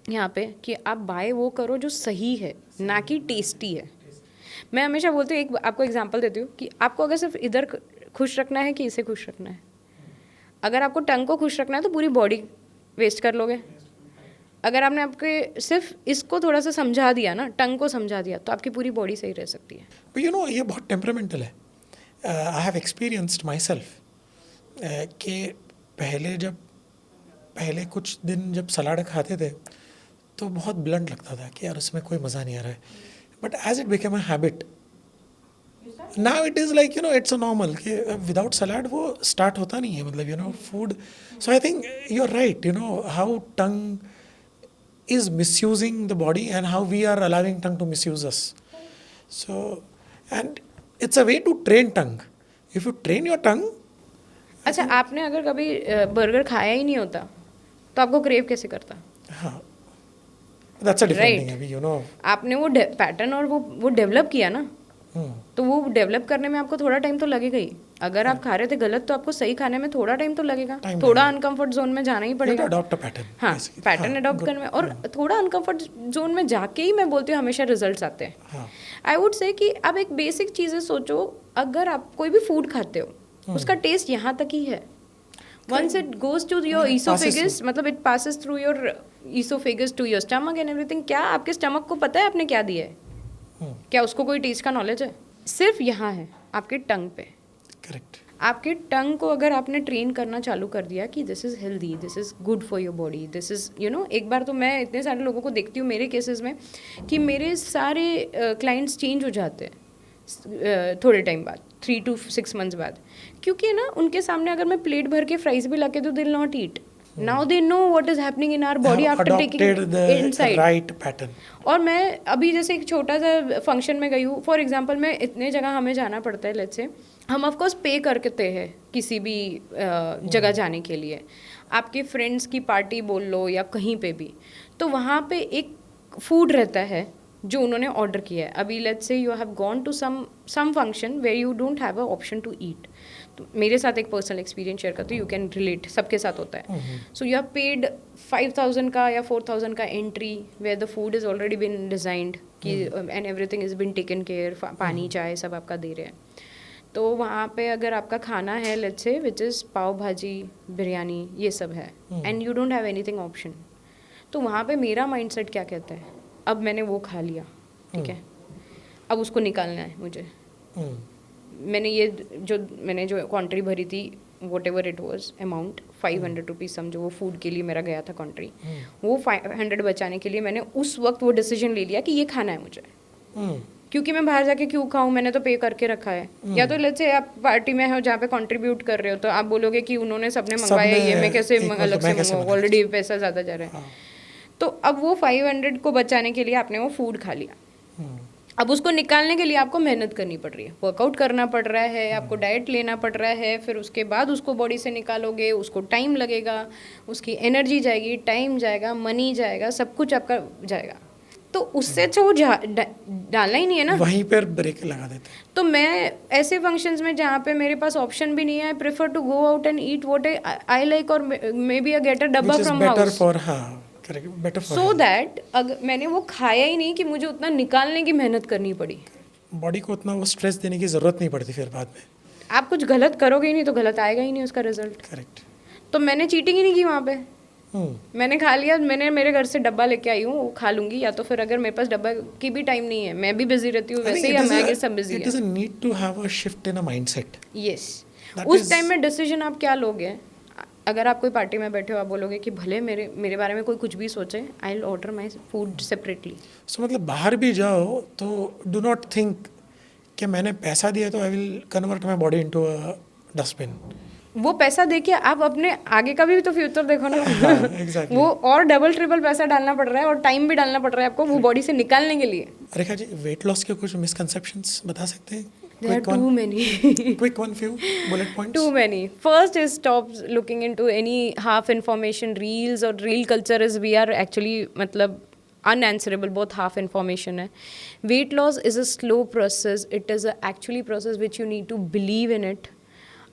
S2: यहाँ पे, कि आप बाय वो करो जो सही है, ना कि टेस्टी है. मैं हमेशा बोलती हूँ, एक आपको एग्जांपल देती हूँ कि आपको अगर सिर्फ इधर खुश रखना है कि इसे खुश रखना है. अगर आपको टंग को खुश रखना है तो पूरी बॉडी वेस्ट कर लोगे. अगर आपने आपके सिर्फ इसको थोड़ा सा समझा दिया ना, टंग को समझा दिया, तो आपकी पूरी बॉडी सही रह सकती है.
S1: यू नो, ये बहुत टेम्परामेंटल है. I have experienced my self कि पहले कुछ दिन जब सलाद खाते थे तो बहुत ब्लंट लगता था कि यार उसमें कोई मज़ा नहीं आ रहा है. But as it became a habit, now it is like, you know, it's a normal कि विदाउट सलाड वो स्टार्ट होता नहीं है, मतलब, you know, food. So I think you are right, you know, how tongue is misusing the body and how we are allowing tongue to misuse us. So, and it's a way to train tongue. If you train your tongue.
S2: अच्छा, आपने अगर कभी बर्गर खाया ही नहीं होता तो आपको क्रेव कैसे करता?
S1: हाँ, that's a different thing अभी, you know.
S2: आपने वो पैटर्न और वो डेवलप किया ना, तो वो डेवलप करने में आपको थोड़ा टाइम तो लगेगा ही. अगर आप खा रहे थे गलत तो आपको सही खाने में थोड़ा टाइम तो लगेगा, थोड़ा अनकंफर्ट जोन में जाना ही पड़ेगा.
S1: Adopt a pattern.
S2: हाँ, पैटर्न अडॉप्ट करने में, और थोड़ा अनकंफर्ट जोन में जाके ही मैं बोलती हूँ हमेशा रिजल्ट्स आते हैं. आई वुड से कि अब एक बेसिक चीज़ें सोचो, अगर आप कोई भी फूड खाते हो उसका टेस्ट यहाँ तक ही है. Once it goes to your oesophagus, मतलब it passes through your oesophagus to your stomach and everything. क्या आपके स्टमक को पता है आपने क्या दिया है? क्या उसको कोई टेस्ट का नॉलेज है? सिर्फ यहाँ है आपके टंग पे.
S1: करेक्ट.
S2: आपके टंग को अगर आपने ट्रेन करना चालू कर दिया कि this is healthy, this is good for your body, this is, you know, एक बार तो मैं इतने सारे लोगों को देखती हूँ मेरे केसेस में कि मेरे सारे क्लाइंट्स चेंज हो जाते हैं थोड़े टाइम बाद, 3 to 6 months बाद, क्योंकि ना उनके सामने अगर मैं प्लेट भर के फ्राइज भी ला के दूँ, दिल not eat. Now they know what is happening in our body after taking inside
S1: right pattern.
S2: और मैं अभी जैसे एक छोटा सा फंक्शन में गई हूँ, फॉर एग्जांपल मैं इतने जगह हमें जाना पड़ता है, लेट्स से हम ऑफ कोर्स पे करते हैं किसी भी जगह जाने के लिए, आपके फ्रेंड्स की पार्टी बोल लो या कहीं पे भी, तो वहाँ पे एक फूड रहता है जो उन्होंने ऑर्डर किया है. अभी let's say you have gone to some function where you don't have a option to eat. तो मेरे साथ एक पर्सनल एक्सपीरियंस शेयर करती हूँ, यू कैन रिलेट, सबके साथ होता है. सो यू हैव पेड 5,000 का या 4,000 का entry where the food is already been designed कि and everything is been taken care, पानी चाय सब आपका दे रहे हैं. तो वहाँ पे अगर आपका खाना है लेट्स से विच इज़ पाव भाजी बिरयानी ये सब है and you don't have anything option, तो वहाँ पे मेरा माइंडसेट क्या कहता है, अब मैंने वो खा लिया, ठीक है, अब उसको निकालना है मुझे. मैंने जो कॉन्ट्री भरी थी, what ever it was amount, 500 rupees समझो, वो फूड के लिए मेरा गया था कॉन्ट्री, वो 500 बचाने के लिए मैंने उस वक्त वो डिसीजन ले लिया कि ये खाना है मुझे, क्योंकि मैं बाहर जाके क्यों खाऊं, मैंने तो पे करके रखा है. या तो लेट्स से आप पार्टी में हो जहाँ पे कंट्रीब्यूट कर रहे हो, तो आप बोलोगे कि उन्होंने सबने मंगवाया, ये मैं कैसे अलग से मंगवाऊँ, ऑलरेडी पैसा ज़्यादा जा रहा है. तो अब वो 500 को बचाने के लिए आपने वो फूड खा लिया, अब उसको निकालने के लिए आपको मेहनत करनी पड़ रही है, वर्कआउट करना पड़ रहा है, आपको डाइट लेना पड़ रहा है, फिर उसके बाद उसको बॉडी से निकालोगे, उसको टाइम लगेगा, उसकी एनर्जी जाएगी, टाइम जाएगा, मनी जाएगा, सब कुछ आपका जाएगा. तो उससे अच्छा वो डालना ही नहीं है ना,
S1: वहीं पर ब्रेक लगा देते हैं.
S2: तो मैं ऐसे फंक्शंस में जहाँ पे मेरे पास ऑप्शन भी नहीं है, I prefer to go out and eat what I like, और मे बी गेट अ डब्बा फ्रॉम हाउस, सो दैट अगर मैंने वो खाया ही नहीं कि मुझे उतना निकालने की मेहनत करनी पड़ी.
S1: बॉडी को उतना वो स्ट्रेस देने की जरूरत नहीं पड़ती फिर बाद में.
S2: आप कुछ गलत करोगे ही नहीं तो गलत आएगा ही नहीं उसका रिजल्ट.
S1: करेक्ट.
S2: तो मैंने चीटिंग ही नहीं की वहाँ पे, मैंने खा लिया, मैंने मेरे घर से डब्बा लेके आई हूँ, वो खा लूंगी, या तो फिर अगर मेरे पास डब्बा की भी टाइम नहीं है, मैं भी बिजी रहती हूँ वैसे ही, हम आगे सब बिजी हैं.
S1: It doesn't need to have a shift in a mindset.
S2: Yes, उस टाइम में डिसीजन आप क्या लोगे. अगर आप कोई पार्टी में बैठे हो, आप बोलोगे कि भले मेरे बारे में कोई कुछ भी सोचे, I will order my food separately.
S1: So मतलब बाहर भी जाओ तो डू नॉट थिंक कि मैंने पैसा दिया तो I will convert my body into a dustbin.
S2: वो पैसा देके आप अपने आगे का भी तो फ्यूचर देखो ना.
S1: exactly.
S2: वो और डबल ट्रिपल पैसा डालना पड़ रहा है और टाइम भी डालना पड़ रहा है आपको वो बॉडी से निकालने के लिए.
S1: रेखा जी, वेट लॉस के कुछ मिसकंसेप्शंस बता सकते हैं?
S2: There are too many.
S1: Quick one, few bullet points.
S2: Too many. First is stop looking into any half information reels or reel culture is we are actually मतलब unanswerable, बहुत half information है. Weight loss is a slow process. It is a actually process which you need to believe in it.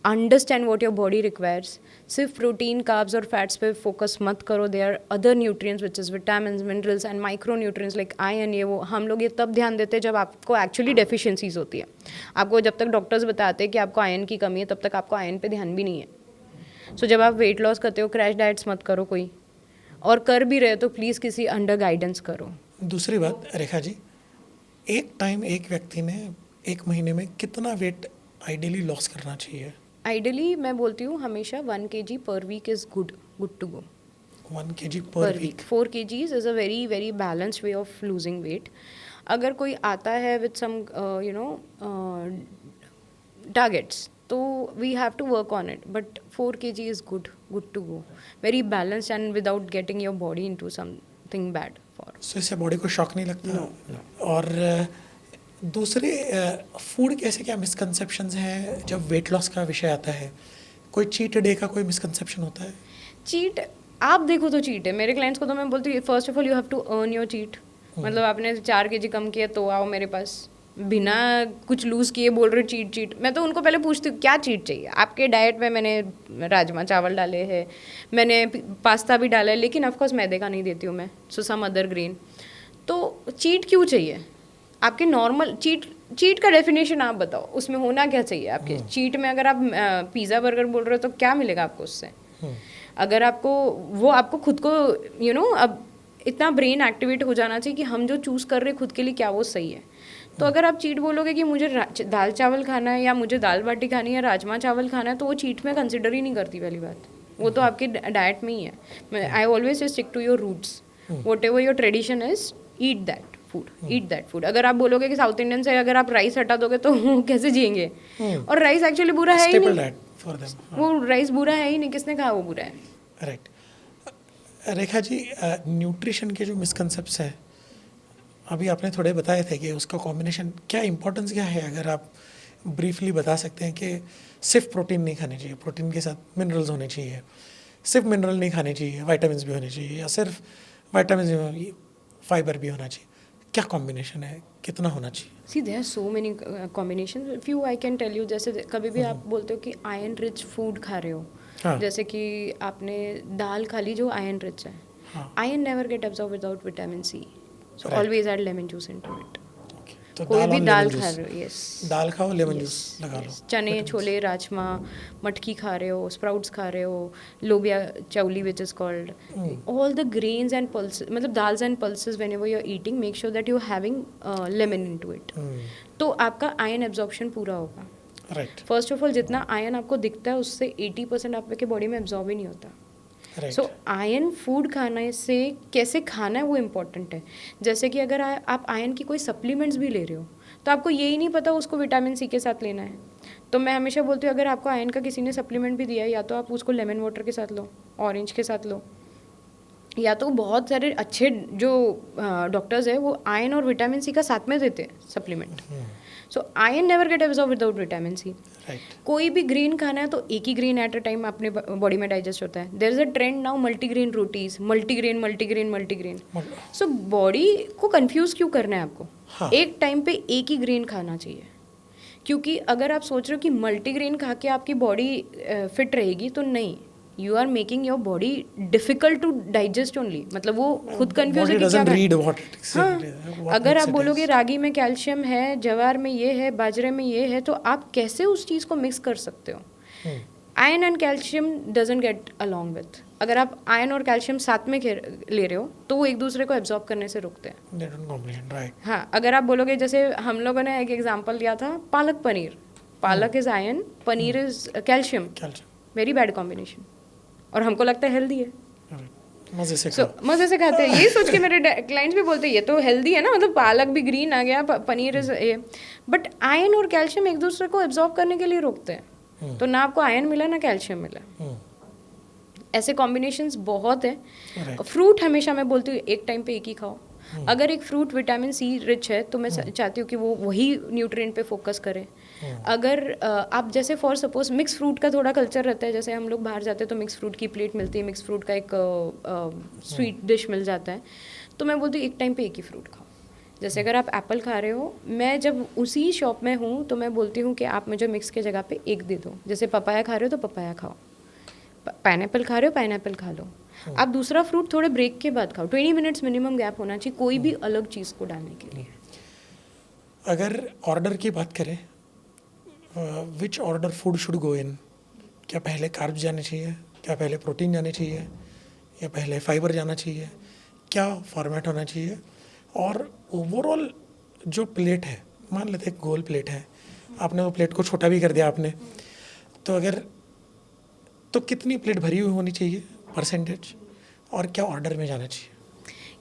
S2: Understand what your body requires. सिर्फ प्रोटीन, कार्ब्स और फैट्स पे फोकस मत करो. They are other nutrients which is vitamins, minerals and micronutrients like iron. ये वो हम लोग ये तब ध्यान देते हैं जब आपको एक्चुअली डेफिशिएंसीज होती है. आपको जब तक डॉक्टर्स बताते हैं कि आपको आयरन की कमी है, तब तक आपको आयरन पे ध्यान भी नहीं है. सो जब आप वेट लॉस करते हो, क्रैश डाइट्स मत करो कोई, और कर भी रहे तो प्लीज़ किसी अंडर गाइडेंस करो.
S1: दूसरी बात रेखा जी, एक टाइम एक व्यक्ति ने एक महीने में कितना वेट आइडियली लॉस करना चाहिए?
S2: आइडियली मैं बोलती हूँ हमेशा 1 kg per week is good to go.
S1: 1 kg per week.
S2: 4 kgs is a very very balanced way of losing weight. अगर कोई आता है विद सम टारगेट्स तो we have to work on it, but 4 kg is good to go, very balanced and without getting your body into something bad for.
S1: So इससे बॉडी को शॉक नहीं लगता? No. और दूसरे फूड के ऐसे क्या मिसकंसेप्शंस हैं जब वेट लॉस का विषय आता है? कोई चीट डे का कोई मिसकंसेप्शन होता है?
S2: चीट आप देखो तो चीट है. मेरे क्लाइंट्स को तो मैं बोलती हूँ first of all you have to earn your cheat. मतलब आपने 4 kg कम किया तो आओ मेरे पास, बिना कुछ लूज़ किए बोल रहे चीट. मैं तो उनको पहले पूछती हूँ क्या चीट चाहिए आपके डाइट में. मैंने राजमा चावल डाले हैं, मैंने पास्ता भी डाला है, लेकिन ऑफकोर्स मैदे का नहीं देती हूँ मैं, सो सम अदर ग्रेन. तो चीट क्यों चाहिए आपके? नॉर्मल चीट का डेफिनेशन आप बताओ, उसमें होना क्या चाहिए आपके चीट में? अगर आप पिज़्ज़ा बर्गर बोल रहे हो तो क्या मिलेगा आपको उससे? अगर आपको खुद को अब इतना ब्रेन एक्टिवेट हो जाना चाहिए कि हम जो चूज़ कर रहे हैं खुद के लिए क्या वो सही है. तो अगर आप चीट बोलोगे कि मुझे दाल चावल खाना है या मुझे दाल बाटी खानी है या राजमा चावल खाना है, तो वो चीट में कंसिडर ही नहीं करती. पहली बात वो तो आपके डाइट में ही है. I always stick to your roots. Whatever your tradition is, eat that food. अगर आप बोलोगे कि साउथ इंडियन से अगर आप राइस हटा दोगे तो कैसे जिएंगे? और राइस एक्चुअली बुरा है ही नहीं. वो राइस बुरा है ही नहीं, किसने कहा वो बुरा है?
S1: राइट. रेखा जी, न्यूट्रिशन के जो मिसकंसेप्ट्स हैं, अभी आपने थोड़े बताए थे कि उसका कॉम्बिनेशन क्या, इंपॉर्टेंस क्या है, अगर आप ब्रीफली बता सकते हैं कि सिर्फ प्रोटीन नहीं खाने चाहिए, प्रोटीन के साथ मिनरल्स होने चाहिए, सिर्फ मिनरल नहीं खाने चाहिए, विटामिन्स भी होने चाहिए, या सिर्फ विटामिन्स फाइबर भी होना चाहिए, क्या कॉम्बिनेशन है, कितना होना चाहिए?
S2: See there so many combination, few I can tell you. जैसे कभी भी आप बोलते हो कि आयरन रिच फूड खा रहे हो,
S1: हाँ।
S2: जैसे कि आपने दाल खा ली जो आयरन रिच है,
S1: हाँ।
S2: Iron never get absorb without vitamin C, so
S1: Right.
S2: Always add lemon juice into it.
S1: तो
S2: कोई भी
S1: और
S2: दाल
S1: लेमन
S2: खा
S1: जूस,
S2: रहे हो, यस,
S1: दाल खाओ, लेमन जूस लगा लो,
S2: चने, छोले, राजमा, मटकी खा रहे हो, स्प्राउट्स खा रहे हो, lobia chauli which is called, all the grains and pulses, मतलब dals and pulses, whenever you are eating make sure that you are having lemon into it, तो आपका आयरन एब्जॉर्प्शन पूरा होगा।
S1: राइट।
S2: फर्स्ट ऑफ ऑल जितना आयरन आपको दिखता है उससे 80% आपके बॉडी में एब्जॉर्ब ही नहीं होता। सो आयरन फूड खाने से कैसे खाना है वो इम्पोर्टेंट है। जैसे कि अगर आप आयरन की कोई सप्लीमेंट्स भी ले रहे हो तो आपको यही नहीं पता उसको विटामिन सी के साथ लेना है, तो मैं हमेशा बोलती हूँ अगर आपको आयरन का किसी ने सप्लीमेंट भी दिया है, या तो आप उसको लेमन वाटर के साथ लो, ऑरेंज के साथ लो, या तो बहुत सारे अच्छे जो डॉक्टर्स है वो आयरन और विटामिन सी का साथ में देते हैं supplement. So iron never get absorb without vitamin C. कोई भी ग्रेन खाना है तो एक ही ग्रेन एट अ टाइम अपने बॉडी में डाइजेस्ट होता है। There is a trend now multigrain rotis, multigrain multigrain multigrain. So body को कंफ्यूज क्यों करना है आपको?
S1: हाँ।
S2: एक टाइम पे एक ही ग्रेन खाना चाहिए, क्योंकि अगर आप सोच रहे हो कि मल्टीग्रेन खा के आपकी बॉडी फिट रहेगी, तो नहीं, you are making your body difficult to digest only, मतलब वो खुद कंफ्यूज है कि क्या हाँ, अगर आप बोलोगे रागी में कैल्शियम है, ज्वार में ये है, बाजरे में ये है, तो आप कैसे उस चीज़ को मिक्स कर सकते हो? Iron and calcium doesn't get along with. अगर आप आयरन और कैल्शियम साथ में ले रहे हो तो वो एक दूसरे को एब्जॉर्ब करने से रुकते हैं। हाँ, अगर आप बोलोगे, जैसे हम लोगों ने एक एग्जांपल दिया था पालक पनीर, पालक is iron, paneer is calcium, very bad combination, और हमको लगता है हेल्दी है,
S1: मजे से
S2: मजे से खाते हैं। यही सोच के मेरे क्लाइंट्स भी बोलते हैं ये तो हेल्दी है ना, मतलब पालक भी ग्रीन आ गया, पनीर इज ये, बट आयरन और कैल्शियम एक दूसरे को एब्जॉर्ब करने के लिए रोकते हैं, तो ना आपको आयरन मिला ना कैल्शियम मिला। ऐसे कॉम्बिनेशंस बहुत है। फ्रूट हमेशा मैं बोलती हूँ एक टाइम पे एक ही खाओ। अगर एक फ्रूट विटामिन सी रिच है तो मैं चाहती हूँ कि वो वही न्यूट्रिएंट पे फोकस करे। अगर आप जैसे फॉर सपोज मिक्स फ्रूट का थोड़ा कल्चर रहता है, जैसे हम लोग बाहर जाते हैं तो मिक्स फ्रूट की प्लेट मिलती है, मिक्स फ्रूट का एक स्वीट डिश मिल जाता है, तो मैं बोलती हूँ एक टाइम पे एक ही फ्रूट खाओ। जैसे अगर आप एप्पल खा रहे हो, मैं जब उसी शॉप में हूँ तो मैं बोलती हूँ कि आप मुझे मिक्स के जगह पे एक दे दो। जैसे पपाया खा रहे हो तो पपाया खाओ, पाइनएप्पल खा रहे हो पाइनएप्पल खा लो। आप दूसरा फ्रूट थोड़े ब्रेक के बाद खाओ, 20 मिनट्स मिनिमम गैप होना चाहिए कोई भी अलग चीज़ को डालने के लिए।
S1: अगर ऑर्डर की बात करें, which order food should go in? क्या पहले कार्ब्स जाने चाहिए, क्या पहले प्रोटीन जाने चाहिए, या पहले फाइबर जाना चाहिए? क्या फॉर्मेट होना चाहिए? और ओवरऑल जो प्लेट है, मान लेते हैं गोल प्लेट है, आपने वो प्लेट को छोटा भी कर दिया आपने, तो कितनी प्लेट भरी हुई होनी चाहिए परसेंटेज, और क्या ऑर्डर में जाना चाहिए?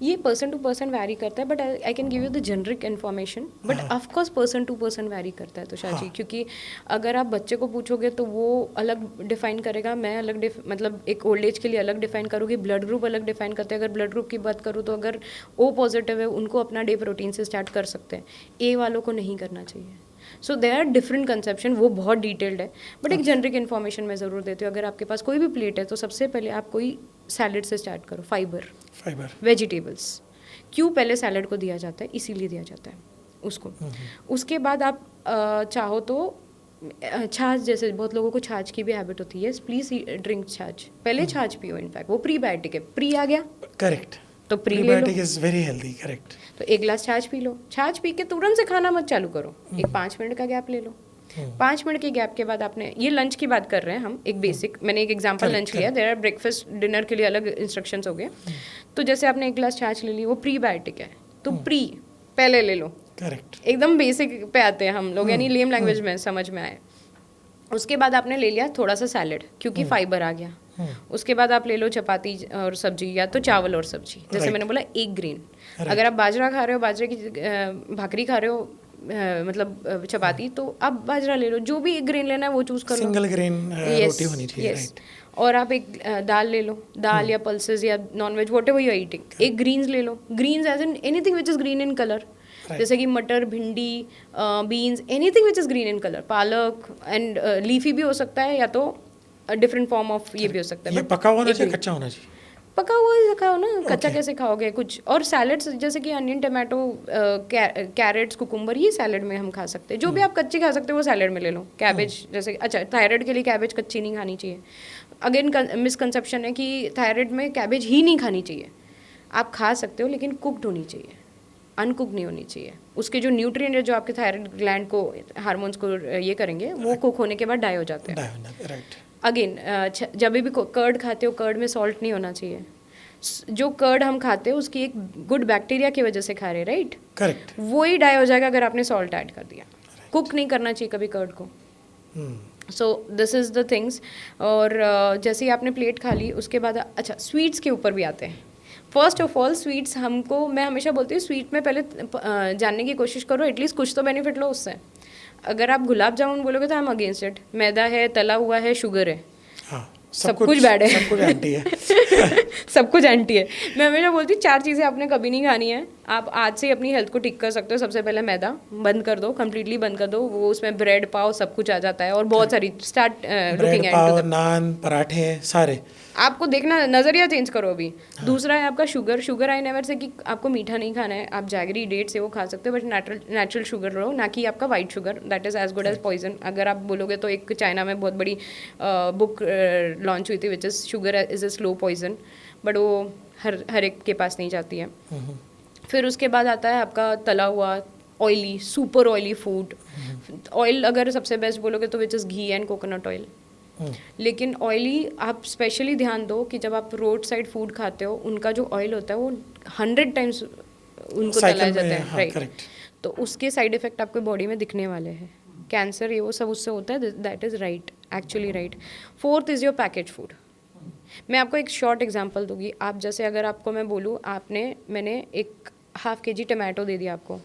S2: ये पर्सन टू पर्सन वैरी करता है, but I can give you the generic information, but of course person to person vary करता है तुषार जी, क्योंकि अगर आप बच्चे को पूछोगे तो वो अलग डिफाइन करेगा, मैं अलग मतलब एक ओल्ड एज के लिए अलग डिफाइन करूँगी, ब्लड ग्रुप अलग डिफाइन करते हैं। अगर ब्लड ग्रुप की बात करूँ तो अगर ओ पॉजिटिव है उनको अपना डे प्रोटीन से स्टार्ट कर सकते हैं, ए वालों को नहीं करना चाहिए। सो दे आर डिफरेंट कंसेप्शन, वो बहुत डिटेल्ड है, बट एक जेनरिक इन्फॉर्मेशन मैं ज़रूर देती हूँ। अगर आपके पास कोई भी प्लेट है तो सबसे पहले आप कोई सैलड से स्टार्ट करो, फाइबर वेजिटेबल्स। क्यों पहले सैलड को दिया जाता है? इसीलिए दिया जाता है उसको। उसके बाद आप चाहो तो छाछ, जैसे बहुत लोगों को छाछ की भी हैबिट होती है, प्लीज़ ड्रिंक छाछ, पहले छाछ पियो, इनफैक्ट वो प्रीबायोटिक है, प्री आ गया
S1: करेक्ट,
S2: तो prebiotic
S1: is very healthy, correct.
S2: तो एक ग्लास छाछ पी लो, छाछ पी के तुरंत से खाना मत चालू करो, एक 5 मिनट का गैप ले लो। 5 मिनट के गैप के बाद आपने, ये लंच की बात कर रहे हैं हम, एक बेसिक, मैंने एक एग्जांपल लंच लिया, देयर आर ब्रेकफास्ट डिनर के लिए अलग इंस्ट्रक्शंस हो गए। तो जैसे आपने एक ग्लास छाछ ले ली, वो प्रीबायोटिक है, तो प्री पहले ले लो,
S1: करेक्ट,
S2: एकदम बेसिक पे आते हैं हम लोग, यानी लेम लैंग्वेज में समझ में आए। उसके बाद आपने ले लिया थोड़ा सा सैलड, क्योंकि फाइबर आ गया। उसके बाद आप ले लो चपाती और सब्जी, या तो चावल और सब्जी, जैसे मैंने बोला एक ग्रेन। अगर आप बाजरा खा रहे हो, बाजरे की भाकरी खा रहे हो, मतलब चपाती, तो आप बाजरा ले लो, जो भी एक ग्रेन लेना है वो चूज कर लो,
S1: सिंगल ग्रेन रोटी होनी चाहिए, राइट।
S2: और आप एक दाल ले लो, दाल या पल्सेस या nonveg whatever you are eating, एक ग्रीन्स ले लो, greens as in anything which is green in colour, जैसे कि मटर, भिंडी, beans, anything which is green in colour, पालक एंड लीफी भी हो सकता है या तो डिफरेंट फॉर्म ऑफ ये भी हो सकता है।
S1: ये पका होना चाहिए, कच्चा होना चाहिए?
S2: पका हुआ ही खाओ ना, कच्चा कैसे खाओगे कुछ। और सैलड्स जैसे कि अनियन, टमाटो, कैरेट्स, कुकुम्बर, ये सैलड में हम खा सकते हैं। जो भी आप कच्ची खा सकते हो वो सैलड में ले लो। कैबेज जैसे, अच्छा थायराइड के लिए कैबेज कच्ची नहीं खानी चाहिए। अगेन मिसकंसेप्शन है कि थायराइड में कैबेज ही नहीं खानी चाहिए। आप खा सकते हो लेकिन कुकड होनी चाहिए, अनकुक नहीं होनी चाहिए। उसके जो न्यूट्रिएंट है जो आपके थायराइड ग्लैंड को, हार्मोन्स को ये करेंगे, वो कुक होने के बाद डाई हो जाते हैं।
S1: राइट।
S2: अगेन जब भी कर्ड खाते हो, कर्ड में सॉल्ट नहीं होना चाहिए। जो कर्ड हम खाते हैं उसकी एक गुड बैक्टीरिया की वजह से खा रहे हैं, राइट?
S1: करेक्ट।
S2: वो ही डाई हो जाएगा अगर आपने सॉल्ट ऐड कर दिया। कुक नहीं करना चाहिए कभी कर्ड को। So this is the things. और जैसे ही आपने प्लेट खा ली उसके बाद, अच्छा स्वीट्स के ऊपर भी आते हैं। फर्स्ट ऑफ ऑल स्वीट्स हमको, मैं हमेशा बोलती हूँ स्वीट में पहले जानने की कोशिश करो, एटलीस्ट कुछ तो बेनिफिट लो उससे। अगर आप गुलाब जामुन बोलोगे तो आई एम अगेंस्ट इट। मैदा है, तला हुआ है, शुगर है,
S1: हाँ,
S2: सब कुछ बैड है,
S1: सब कुछ एंटी है।
S2: सब कुछ एंटी है। मैं हमेशा बोलती हूँ 4 चीज़ें आपने कभी नहीं खानी है। आप आज से ही अपनी हेल्थ को ठीक कर सकते हो। सबसे पहले मैदा बंद कर दो, कम्प्लीटली बंद कर दो। वो उसमें ब्रेड, पाव सब कुछ आ जाता है और बहुत सारी स्टार्ट लुकिंग
S1: ब्रेड, पाव, नान, पराठे, सारे
S2: आपको देखना, नज़रिया चेंज करो अभी। दूसरा है आपका sugar. Sugar I never say कि आपको मीठा नहीं खाना है, आप जैगरी डेट से वो खा सकते हो, बट नेचुरल शुगर लो, ना कि आपका white sugar, that is as good as poison. अगर आप बोलोगे तो एक चाइना में बहुत बड़ी बुक लॉन्च हुई थी which is sugar is a slow poison, but वो हर एक के पास नहीं जाती है। फिर उसके बाद आता है आपका तला हुआ, oily, super oily food. Oil अगर सबसे बेस्ट बोलोगे तो which is ghee and coconut oil. लेकिन ऑयली आप स्पेशली ध्यान दो कि जब आप रोड साइड फूड खाते हो, उनका जो ऑयल होता है वो 100 टाइम्स उनको तलाया जाता है, राइट? तो उसके साइड इफेक्ट आपके बॉडी में दिखने वाले हैं, कैंसर, ये वो सब उससे होता है। That is right, actually right. Fourth is your package food. मैं आपको एक शॉर्ट एग्जांपल दूंगी। आप जैसे अगर आपको मैं बोलूँ, मैंने एक ½ kg टमाटो दे दिया आपको,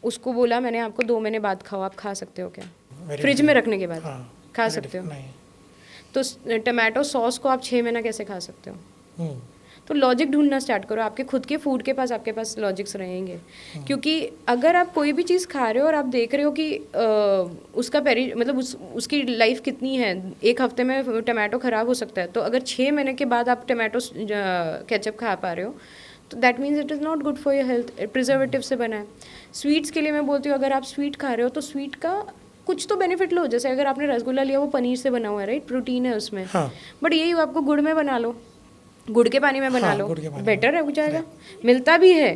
S2: उसको बोला मैंने आपको 2 महीने बाद खाओ, आप खा सकते हो क्या? फ्रिज में रखने के बाद खा सकते हो? तो टमाटो सॉस को आप 6 महीना कैसे खा सकते हो? तो लॉजिक ढूंढना स्टार्ट करो। आपके खुद के फूड के पास आपके पास लॉजिक्स रहेंगे। क्योंकि अगर आप कोई भी चीज़ खा रहे हो और आप देख रहे हो कि उसका मतलब उसकी लाइफ कितनी है, 1 हफ्ते में टमाटो ख़राब हो सकता है, तो अगर 6 महीने के बाद आप टमाटो केचप खा पा रहे हो तो that means it is not good for your health. Preservative से बना है। स्वीट्स के लिए मैं बोलती हूँ, अगर आप स्वीट खा रहे हो तो स्वीट का कुछ तो बेनिफिट लो। जैसे अगर आपने रसगुल्ला लिया, वो पनीर से बना हुआ है, राइट? प्रोटीन है उसमें। हाँ। बट यही आपको गुड़ में बना लो, गुड़ के पानी में बना लो, बेटर हो जाएगा। मिलता भी है,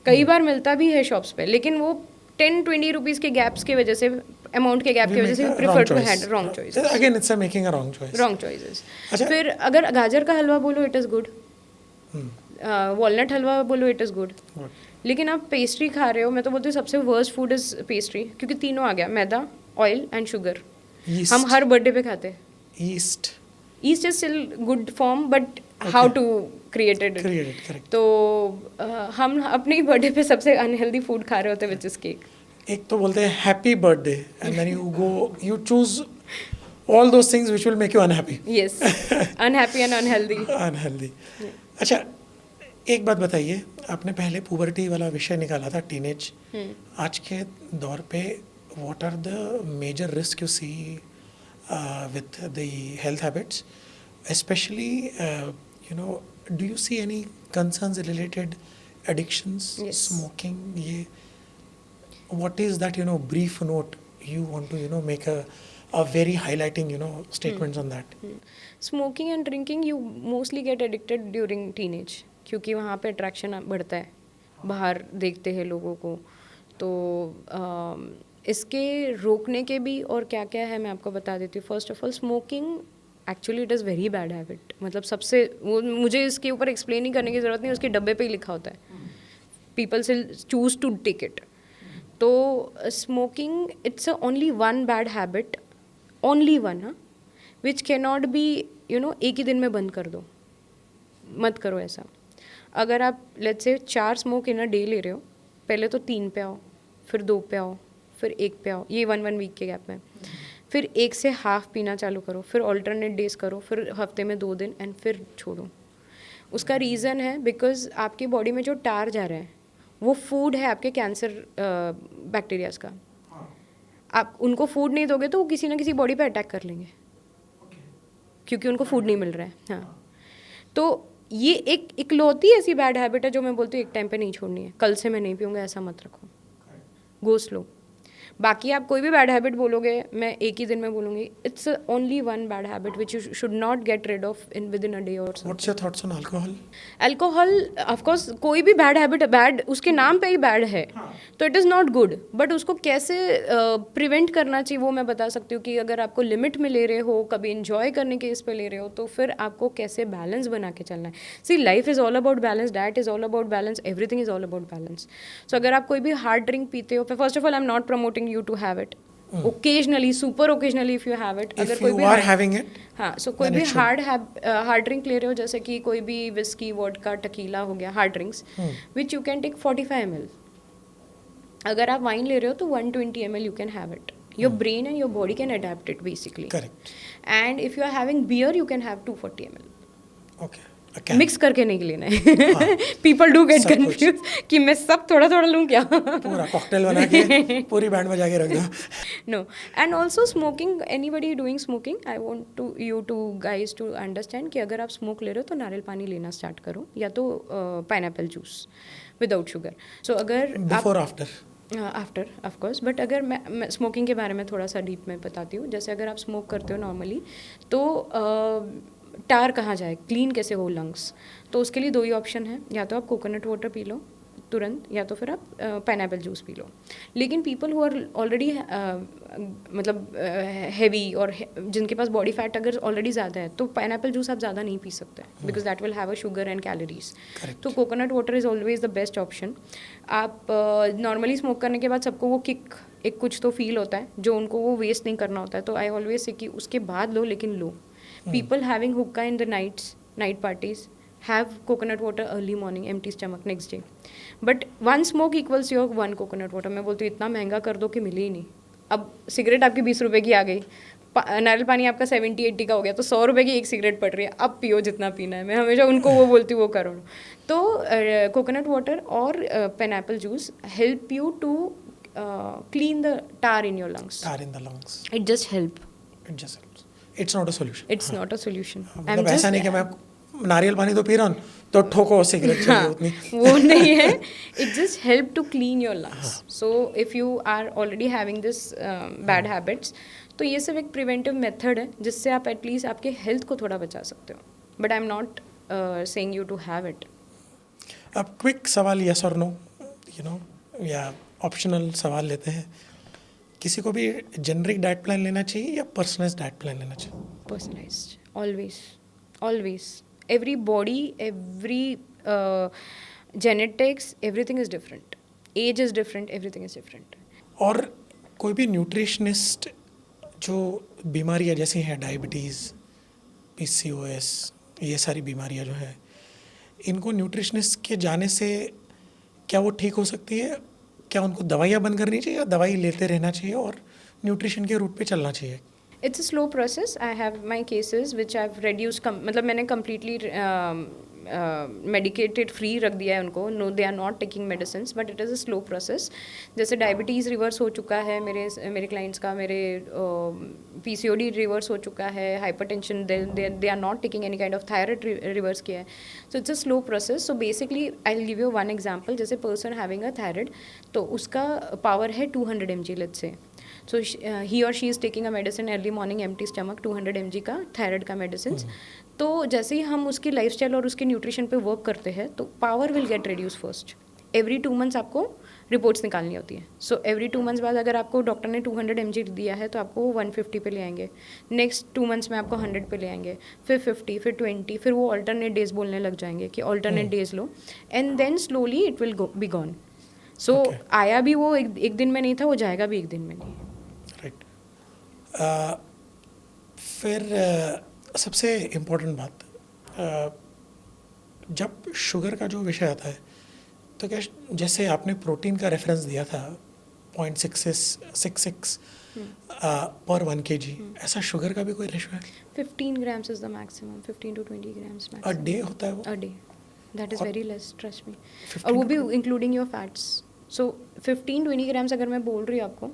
S2: कई बार मिलता भी है शॉप्स पे, लेकिन वो 10-20 रुपीज़ के गैप्स की वजह से, अमाउंट के गैप की वजह से prefer to had wrong choice.
S1: Again it's making a wrong choice,
S2: wrong choices. फिर अगर गाजर का हलवा बोलो, it is good. Walnut halwa बोलो, इट इज़ गुड। लेकिन आप पेस्ट्री खा रहे हो, मैं तो बोलती हूँ सबसे वर्स्ट फूड इज़ पेस्ट्री, क्योंकि तीनों आ गया, मैदा, ऑयल एंड शुगर। हम हर बर्थडे पे खाते हैं। East is still good form, but how to created it. तो हम अपनी बर्थडे पे सबसे अनहेल्दी फूड खा रहे होते हैं, विच इज केक।
S1: एक तो बोलते हैं happy birthday and then you choose all those things which will make you unhappy.
S2: Yes, unhappy and unhealthy.
S1: अच्छा, एक बात बताइए, आपने पहले पुबर्टी वाला विषय निकाला था, टीनेज। आज के दौर पे what are the major risk you see with the health habits, specially do you see any concerns related addictions? Yes. Smoking, ये what is that brief note you want to make a very highlighting statements on that?
S2: Smoking and drinking, you mostly get addicted during teenage, क्योंकि वहाँ पे attraction बढ़ता है, बाहर देखते हैं लोगों को। तो इसके रोकने के भी और क्या क्या है मैं आपको बता देती हूँ। First of all, smoking actually it is very bad habit. मतलब सबसे, वो मुझे इसके ऊपर एक्सप्लेन ही करने की ज़रूरत नहीं, उसके डब्बे पे ही लिखा होता है, पीपल से चूज टू टेक इट। तो smoking it's only one bad habit, only one, हाँ, विच कैन नॉट बी एक ही दिन में बंद कर दो, मत करो ऐसा। अगर आप let's say 4 smoke in a day ले रहे हो, पहले तो 3 पे आओ, फिर 2 पे आओ, फिर 1 पे आओ, ये 1 वीक के गैप में। फिर 1 से हाफ पीना चालू करो, फिर ऑल्टरनेट डेज करो, फिर हफ्ते में 2 दिन एंड फिर छोड़ो। उसका रीज़न है बिकॉज आपकी बॉडी में जो टार जा रहा है वो फूड है आपके कैंसर बैक्टीरियाज का। आप उनको फूड नहीं दोगे तो वो किसी ना किसी बॉडी पे अटैक कर लेंगे क्योंकि उनको फूड नहीं मिल रहा है। हाँ, तो ये एक इकलौती ऐसी बैड हैबिट है जो मैं बोलती हूँ एक टाइम पे नहीं छोड़नी है। कल से मैं नहीं पीऊँगा ऐसा मत रखो, गो स्लो। बाकी आप कोई भी बैड हैबिट बोलोगे मैं एक ही दिन में बोलूँगी, it's only one bad habit which you should not get rid of in within a day or so.
S1: What's your thoughts on alcohol?
S2: Alcohol of course कोई भी बैड हैबिट बैड उसके नाम पे ही बैड है, तो it is not good. But उसको कैसे प्रिवेंट करना चाहिए वो मैं बता सकती हूँ कि अगर आपको लिमिट में ले रहे हो, कभी इंजॉय करने के इस पे ले रहे हो, तो फिर आपको कैसे बैलेंस बना के चलना है। See life is all about balance, diet is all about balance, everything is all about balance. So अगर आप कोई भी हार्ड ड्रिंक पीते हो, first of all I am not promoting you to have it. Occasionally, super occasionally if you have it.
S1: If you are having it,
S2: हाँ, so कोई भी हार्ड ड्रिंक ले रहे हो, जैसे कि कोई भी विस्की, वोडका, टकीला हो गया, hard drinks which you can take 45 ml. अगर आप वाइन ले रहे हो तो 120 ml you can have it. Your brain and your body can adapt it basically.
S1: Correct.
S2: And if you are having beer, you can have 240 ml.
S1: Okay.
S2: Mix करके नहीं लेना है। पीपल डू गेट कंफ्यूज कि मैं सब थोड़ा थोड़ा लूँ क्या,
S1: पूरा कॉकटेल बना के पूरी बैंड बजा के रख दो।
S2: No, and also smoking, anybody doing smoking, I want to you to guys to understand कि अगर आप स्मोक ले रहे हो तो नारियल पानी लेना स्टार्ट करो, या तो पाइनएप्पल जूस विदाउट शुगर। सो अगर
S1: before after
S2: of course, but अगर मैं स्मोकिंग के बारे में थोड़ा सा डीप में बताती हूँ। जैसे अगर आप स्मोक करते हो नॉर्मली तो टार कहाँ जाए, क्लीन कैसे हो लंग्स, तो उसके लिए 2 ही ऑप्शन है, या तो आप कोकोनट वाटर पी लो तुरंत, या तो फिर आप पाइनएप्पल जूस पी लो। लेकिन पीपल हु आर ऑलरेडी मतलब हैवी और जिनके पास बॉडी फैट अगर ऑलरेडी ज़्यादा है तो पाइनएप्पल जूस आप ज़्यादा नहीं पी सकते because that will have a sugar and calories. तो coconut water is always the best option. आप नॉर्मली स्मोक करने के बाद सबको वो किक एक कुछ तो फील होता है जो उनको वो वेस्ट नहीं करना होता है, तो आई ऑलवेज से कि उसके बाद लो, लेकिन लो। People having hookah in the night parties have coconut water early morning, empty stomach next day. But 1 smoke equals your 1 coconut water. मैं बोलती हूँ इतना महंगा कर दो कि मिले ही नहीं। अब सिगरेट आपकी 20 रुपए की आ गई, नारियल पानी आपका 70-80 का हो गया, तो 100 रुपए की एक सिगरेट पड़ रही है। अब पियो जितना पीना है। मैं हमेशा उनको वो बोलती हूँ वो करो। तो कोकोनट वाटर और pineapple juice help you to clean the tar in your lungs.
S1: Tar in the lungs.
S2: It just help.
S1: It just helps. It's not a solution.
S2: It's not a solution.
S1: मतलब ऐसा नहीं कि मैं नारियल पानी तो पी रहा हूँ तो ठोको सिगरेट चाहिए उतनी,
S2: वो नहीं है। It just help to clean your lungs. So if you are already having this bad habits, तो ये सिर्फ एक प्रिवेंटिव मेथड है जिससे आप एटलीस्ट आपके हेल्थ को थोड़ा बचा सकते हो। But I am not saying you to have it.
S1: अब क्विक सवाल, यस और नो, यू नो, या ऑप्शनल सवाल लेते हैं। किसी को भी जेनरिक डाइट प्लान लेना चाहिए या पर्सनलाइज्ड डाइट प्लान लेना चाहिए?
S2: Personalised, always. Every body, every genetics, everything is different, age is different, everything is different.
S1: और कोई भी न्यूट्रिशनिस्ट जो बीमारियाँ जैसी हैं, डायबिटीज़, PCOS, ये सारी बीमारियाँ जो है, इनको न्यूट्रिशनिस्ट के जाने से क्या वो ठीक हो सकती है? क्या उनको दवाइयाँ बंद करनी चाहिए या दवाई लेते रहना चाहिए और न्यूट्रिशन के रूट पे चलना चाहिए?
S2: It's a slow process. I have my cases which I have reduce, मतलब मैंने कम्प्लीटली मेडिकेटेड फ्री रख दिया है उनको। No, they are not taking medicine, but it is a slow process. जैसे डायबिटीज़ रिवर्स हो चुका है मेरे क्लाइंट्स का, मेरे PCOD रिवर्स हो चुका है, hypertension they are not taking any kind of, thyroid reverse किया है। So it's a slow process. So basically I will give you one example. जैसे पर्सन हैविंग अ थायराइड, तो उसका पावर है 200 mg लेट्स से। सो ही और she is taking a medicine early morning, empty stomach, 200 mg का थायराइड का मेडिसिन। तो जैसे ही हम उसकी लाइफस्टाइल और उसके न्यूट्रिशन पे वर्क करते हैं तो power will get reduce first. Every 2 months आपको रिपोर्ट्स निकालनी होती है। सो एवरी 2 months बाद अगर आपको डॉक्टर ने 200 mg दिया है तो आपको 150 पे ले आएंगे, नेक्स्ट 2 months में आपको 100 पे ले आएंगे, फिर 50, फिर 20, फिर वो अल्टरनेट डेज बोलने लग जाएंगे कि अल्टरनेट डेज लो, and then slowly it will be gone. So आया भी वो एक दिन में नहीं था, वो जाएगा भी एक दिन में नहीं।
S1: राइट। फिर सबसे इम्पोर्टेंट बात, जब शुगर का जो विषय आता है तो क्या, जैसे आपने प्रोटीन का रेफरेंस दिया था, 0.66 पर 1 kg, ऐसा शुगर का भी कोई रेशो है?
S2: 15 grams is the maximum, 15 to 20 grams
S1: a
S2: maximum.
S1: Day होता है वो?
S2: A day. That is
S1: और
S2: very less, trust me.
S1: 15
S2: और वो
S1: to
S2: भी
S1: 20?
S2: Including your fats. So 15-20 grams अगर मैं बोल रही हूँ आपको,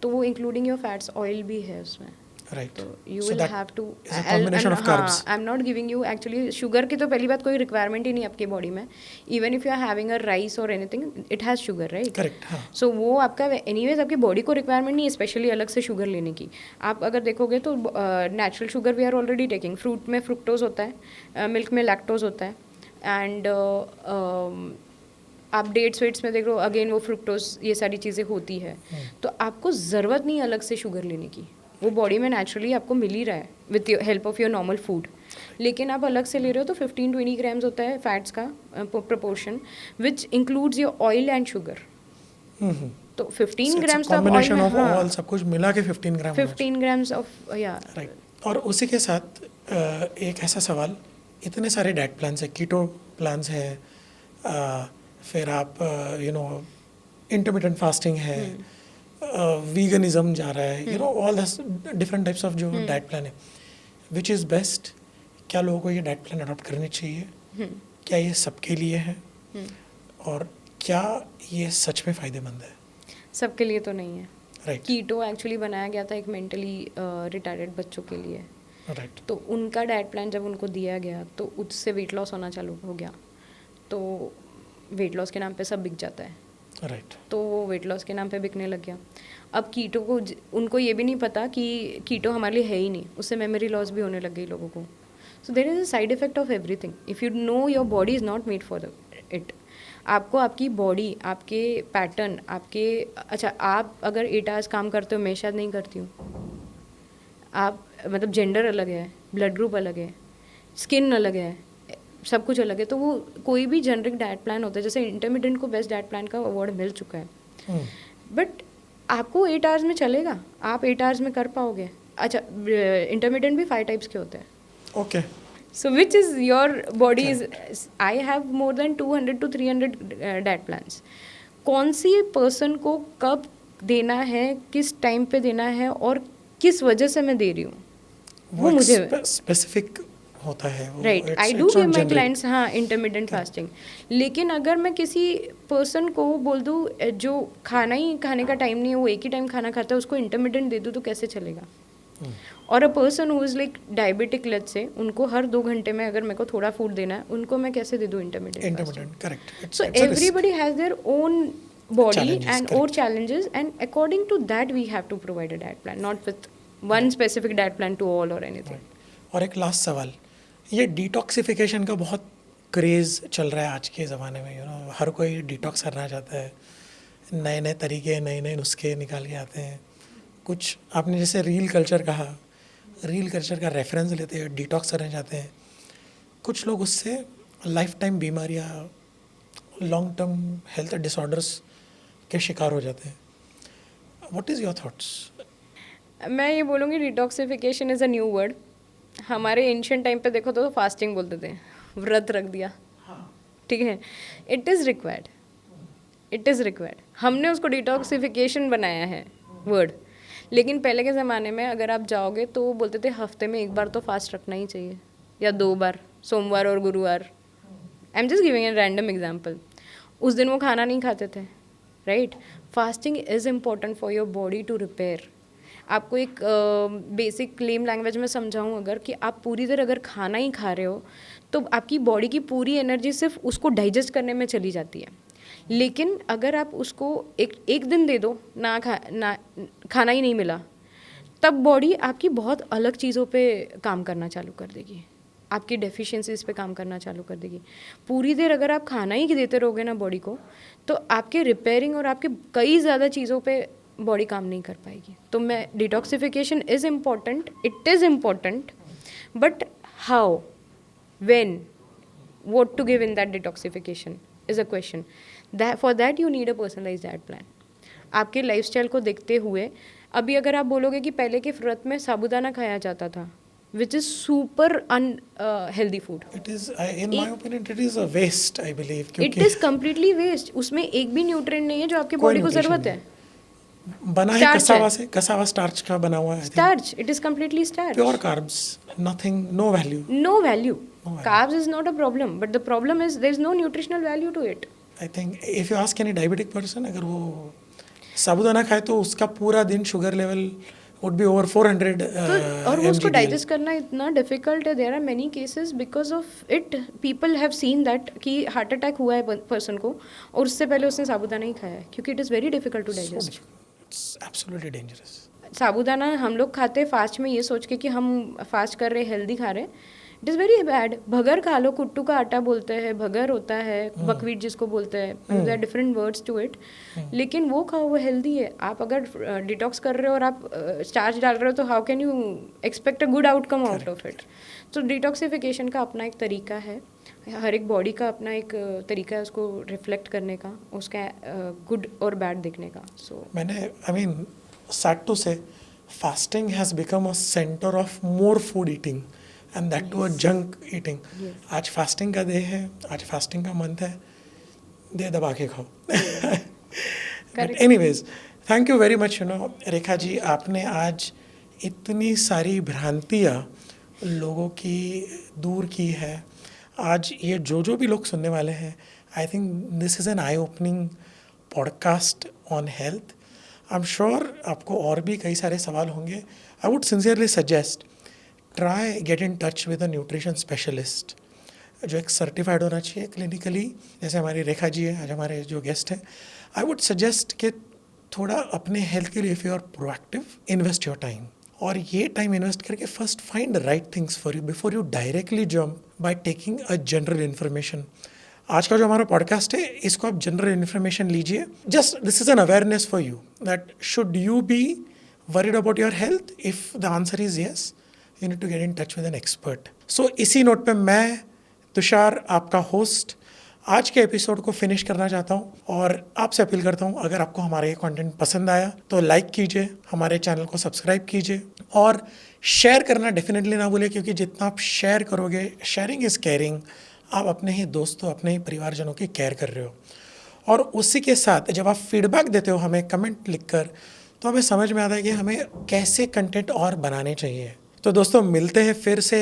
S2: तो वो इंक्लूडिंग योर फैट्स, ऑयल भी है उसमें.
S1: राइट,
S2: तो you
S1: so
S2: will
S1: that
S2: have to.
S1: Is a combination of carbs.
S2: I am not giving you actually sugar की तो पहली बात कोई रिक्वायरमेंट ही नहीं आपकी बॉडी में. Even if you are having a rice or anything, it has sugar, right?
S1: Correct, हाँ.
S2: सो वो आपका एनीवेज आपकी बॉडी को रिक्वायरमेंट नहीं है स्पेशली अलग से शुगर लेने की. आप अगर देखोगे तो natural sugar we are already taking. Fruit में फ्रुक्टोज होता है, मिल्क में लैक्टोज होता है, एंड आप डेट्स वेट्स में देख लो अगेन वो फ्रुक्टोज, ये सारी चीज़ें होती है. तो आपको ज़रूरत नहीं अलग से शुगर लेने की, वो बॉडी में नेचुरली आपको मिल ही रहा है with help of your normal food. लेकिन आप अलग से ले रहे हो तो 15-20 ग्राम्स होता है फैट्स का proportion, which includes your oil and sugar. तो 15 ग्राम्स तो
S1: कॉम्बिनेशन ऑफ ऑल सब कुछ मिला के 15 ग्राम.
S2: 15 ग्राम्स ऑफ, या
S1: राइट. और उसी के साथ एक ऐसा सवाल, इतने सारे डाइट प्लान्स है, कीटो प्लान्स है, फिर आप इंटरमिटेंट फास्टिंग है, वीगनिज्म जा रहा है, ऑल डिफरेंट टाइप्स ऑफ जो डाइट प्लान है, विच इज़ बेस्ट? क्या लोगों को ये डाइट प्लान अडॉप्ट करने चाहिए? क्या ये सबके लिए है? और क्या ये सच में फ़ायदेमंद है?
S2: सबके लिए तो नहीं है.
S1: राइट.
S2: कीटो एक्चुअली बनाया गया था एक मेंटली रिटार्डेड बच्चों के लिए.
S1: राइट.
S2: तो उनका डाइट प्लान जब उनको दिया गया तो उससे वेट लॉस होना चालू हो गया. तो वेट लॉस के नाम पे सब बिक जाता है.
S1: राइट.
S2: तो वो वेट लॉस के नाम पे बिकने लग गया. अब कीटो को उनको ये भी नहीं पता कि कीटो हमारे लिए है ही नहीं, उससे मेमोरी लॉस भी होने लग गई लोगों को. So there is a side effect of everything. If you know your body is not made for it. आपको आपकी बॉडी, आपके पैटर्न, आपके, अच्छा आप अगर 8 आवर्स काम करते हो, मैं शायद नहीं करती हूँ. आप मतलब जेंडर अलग है, ब्लड ग्रुप अलग है, स्किन अलग है, सब कुछ अलग है. तो वो कोई भी जेनरिक डाइट प्लान होता है, जैसे इंटरमीडिएट को बेस्ट डाइट प्लान का अवार्ड मिल चुका है, बट आपको 8 आवर्स में चलेगा, आप 8 आवर्स में कर पाओगे. अच्छा, इंटरमीडिएट भी 5 टाइप्स के होते हैं.
S1: Okay.
S2: So which is your body is, I have more than 200 to 300 diet plans. कौन सी पर्सन को कब देना है, किस टाइम पे देना है और किस वजह से मैं दे रही हूँ, वो मुझे
S1: स्पेसिफिक होता है.
S2: Right. I do give my clients intermediate fasting. लेकिन अगर मैं किसी पर्सन को बोल दूँ जो खाना ही खाने का टाइम नहीं है, वो एक ही टाइम खाना खाता है, उसको इंटरमीडिएट दे दूँ तो कैसे चलेगा? और a person who is like diabetic, let's say, उनको हर 2 घंटे में अगर मेरे को थोड़ा फूड देना है, उनको मैं कैसे दे दूँ intermediate?
S1: Correct.
S2: So everybody has their own body and or challenges, and according to that we have to provide a diet plan, not with one specific diet plan to all or anything.
S1: और एक लास्ट सवाल, ये डिटॉक्सिफिकेशन का बहुत क्रेज़ चल रहा है आज के ज़माने में. हर कोई डिटॉक्स करना चाहता है, नए नए तरीके, नए नए नुस्खे निकाल के आते हैं. कुछ आपने जैसे रील कल्चर कहा, रील कल्चर का रेफरेंस लेते हैं, डिटॉक्स करना चाहते हैं. कुछ लोग उससे लाइफ टाइम बीमारियाँ, लॉन्ग टर्म हेल्थ डिसऑर्डर्स के शिकार हो जाते हैं. What is your thoughts?
S2: मैं ये बोलूँगी detoxification is a new word. हमारे एंशिएंट टाइम पे देखो तो फास्टिंग बोलते थे, व्रत रख दिया, ठीक है. It is required, it is required. हमने उसको डिटॉक्सिफिकेशन बनाया है वर्ड. लेकिन पहले के ज़माने में अगर आप जाओगे तो वो बोलते थे हफ्ते में 1 बार तो फास्ट रखना ही चाहिए, या 2 बार, सोमवार और गुरुवार. I am just giving a random example. उस दिन वो खाना नहीं खाते थे, right. Fasting is important for your body to repair. आपको एक बेसिक लेम लैंग्वेज में समझाऊँ अगर, कि आप पूरी देर अगर खाना ही खा रहे हो तो आपकी बॉडी की पूरी एनर्जी सिर्फ उसको डाइजेस्ट करने में चली जाती है. लेकिन अगर आप उसको एक दिन दे दो, ना खाना ही नहीं मिला, तब बॉडी आपकी बहुत अलग चीज़ों पे काम करना चालू कर देगी, आपकी डेफिशिएंसीज पे काम करना चालू कर देगी. पूरी देर अगर आप खाना ही देते रहोगे ना बॉडी को, तो आपके रिपेयरिंग और आपके कई ज़्यादा चीज़ों पे बॉडी काम नहीं कर पाएगी. तो मैं detoxification is important, it is important, but how, when, what to give in that detoxification is a question. That for that you need a personalized diet plan. आपके लाइफस्टाइल को देखते हुए, अभी अगर आप बोलोगे कि पहले के व्रत में साबूदाना खाया जाता था, which is super unhealthy food.
S1: It is, in my opinion, it is a waste, I believe.
S2: It is completely waste. उसमें एक भी न्यूट्रिएंट नहीं है जो आपके बॉडी को ज़रूरत है.
S1: बना है
S2: Starch
S1: कसावा
S2: है।
S1: से, कसावा स्टार्च का बना हुआ है।
S2: Starch, it is completely starch.
S1: Pure carbs, nothing, no value.
S2: No value.
S1: No value.
S2: Carbs is not a problem, but the problem is there is no nutritional value to it.
S1: I think if you ask any diabetic person, अगर वो साबूदाना खाए तो उसका पूरा दिन sugar level would be over 400
S2: तो और वो उसको
S1: mgdl.
S2: डाइजेस्ट करना इतना डिफिकल्ट है. There are many cases because of it. People have seen that कि हार्ट अटैक हुआ है पर्सन को और उससे पहले उसने साबूदाना ही खाया है क्योंकि it is very difficult to digest.
S1: It's absolutely dangerous.
S2: Sabudana हम लोग खाते हैं फास्ट में ये सोच के कि हम फास्ट कर रहे हैं, हेल्दी खा रहे हैं. It is very bad. भगर खा लो, कुट्टू का आटा बोलते हैं, भगर होता है, बकवीट जिसको बोलते हैं, there are different words to it. लेकिन वो खाओ, वो हेल्दी है. आप अगर डिटॉक्स कर रहे हो और आप स्टार्च डाल रहे हो तो how can you expect a good outcome out of it. तो डिटॉक्सिफिकेशन का अपना एक तरीका है. हर एक बॉडी का अपना एक तरीका है उसको रिफ्लेक्ट करने का, उसका गुड और बैड देखने का. सो
S1: मैंने I mean sad to say, fasting has become a center of more food eating and that to a junk eating. आज फास्टिंग का डे है, आज फास्टिंग का मंथ है, दे दबा के खाओ. But anyways, thank you very much. Rekha ji, आपने आज इतनी सारी भ्रांतियाँ लोगों की दूर की है. आज ये जो भी लोग सुनने वाले हैं, I think this is an I opening podcast on health. I am sure आपको और भी कई सारे सवाल होंगे. I would sincerely suggest try gate in touch with a nutrition specialist जो एक सर्टिफाइड होना चाहिए क्लिनिकली, जैसे हमारी रेखा जी है आज हमारे जो गेस्ट हैं. आई वुड सजेस्ट कि थोड़ा अपने हेल्थ के लिए if you are proactive, invest your time. और ये टाइम इन्वेस्ट करके first find the right things for you before you directly jump by taking a general information. आज का जो हमारा पॉडकास्ट है, इसको आप जनरल इन्फॉर्मेशन लीजिए. Just this is an awareness for you that should you be worried about your health. If the answer is yes, you need to get in touch with N expert. So इसी नोट पे मैं तुषार, आपका होस्ट, आज के एपिसोड को फिनिश करना चाहता हूँ और आपसे अपील करता हूँ, अगर आपको हमारा ये कंटेंट पसंद आया तो लाइक कीजिए, हमारे चैनल को सब्सक्राइब कीजिए और शेयर करना डेफिनेटली ना भूलिए, क्योंकि जितना आप शेयर करोगे, शेयरिंग इज़ केयरिंग. आप अपने ही दोस्तों, अपने ही परिवारजनों की केयर कर रहे हो. और उसी के साथ जब आप फीडबैक देते हो हमें कमेंट लिखकर, तो हमें समझ में आता है कि हमें कैसे कंटेंट और बनाने चाहिए. तो दोस्तों, मिलते हैं फिर से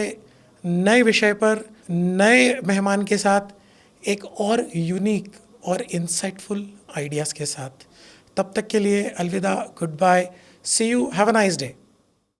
S1: नए विषय पर, नए मेहमान के साथ, एक और यूनिक और इंसाइटफुल आइडियाज़ के साथ. तब तक के लिए अलविदा, good bye, see you, have a nice day.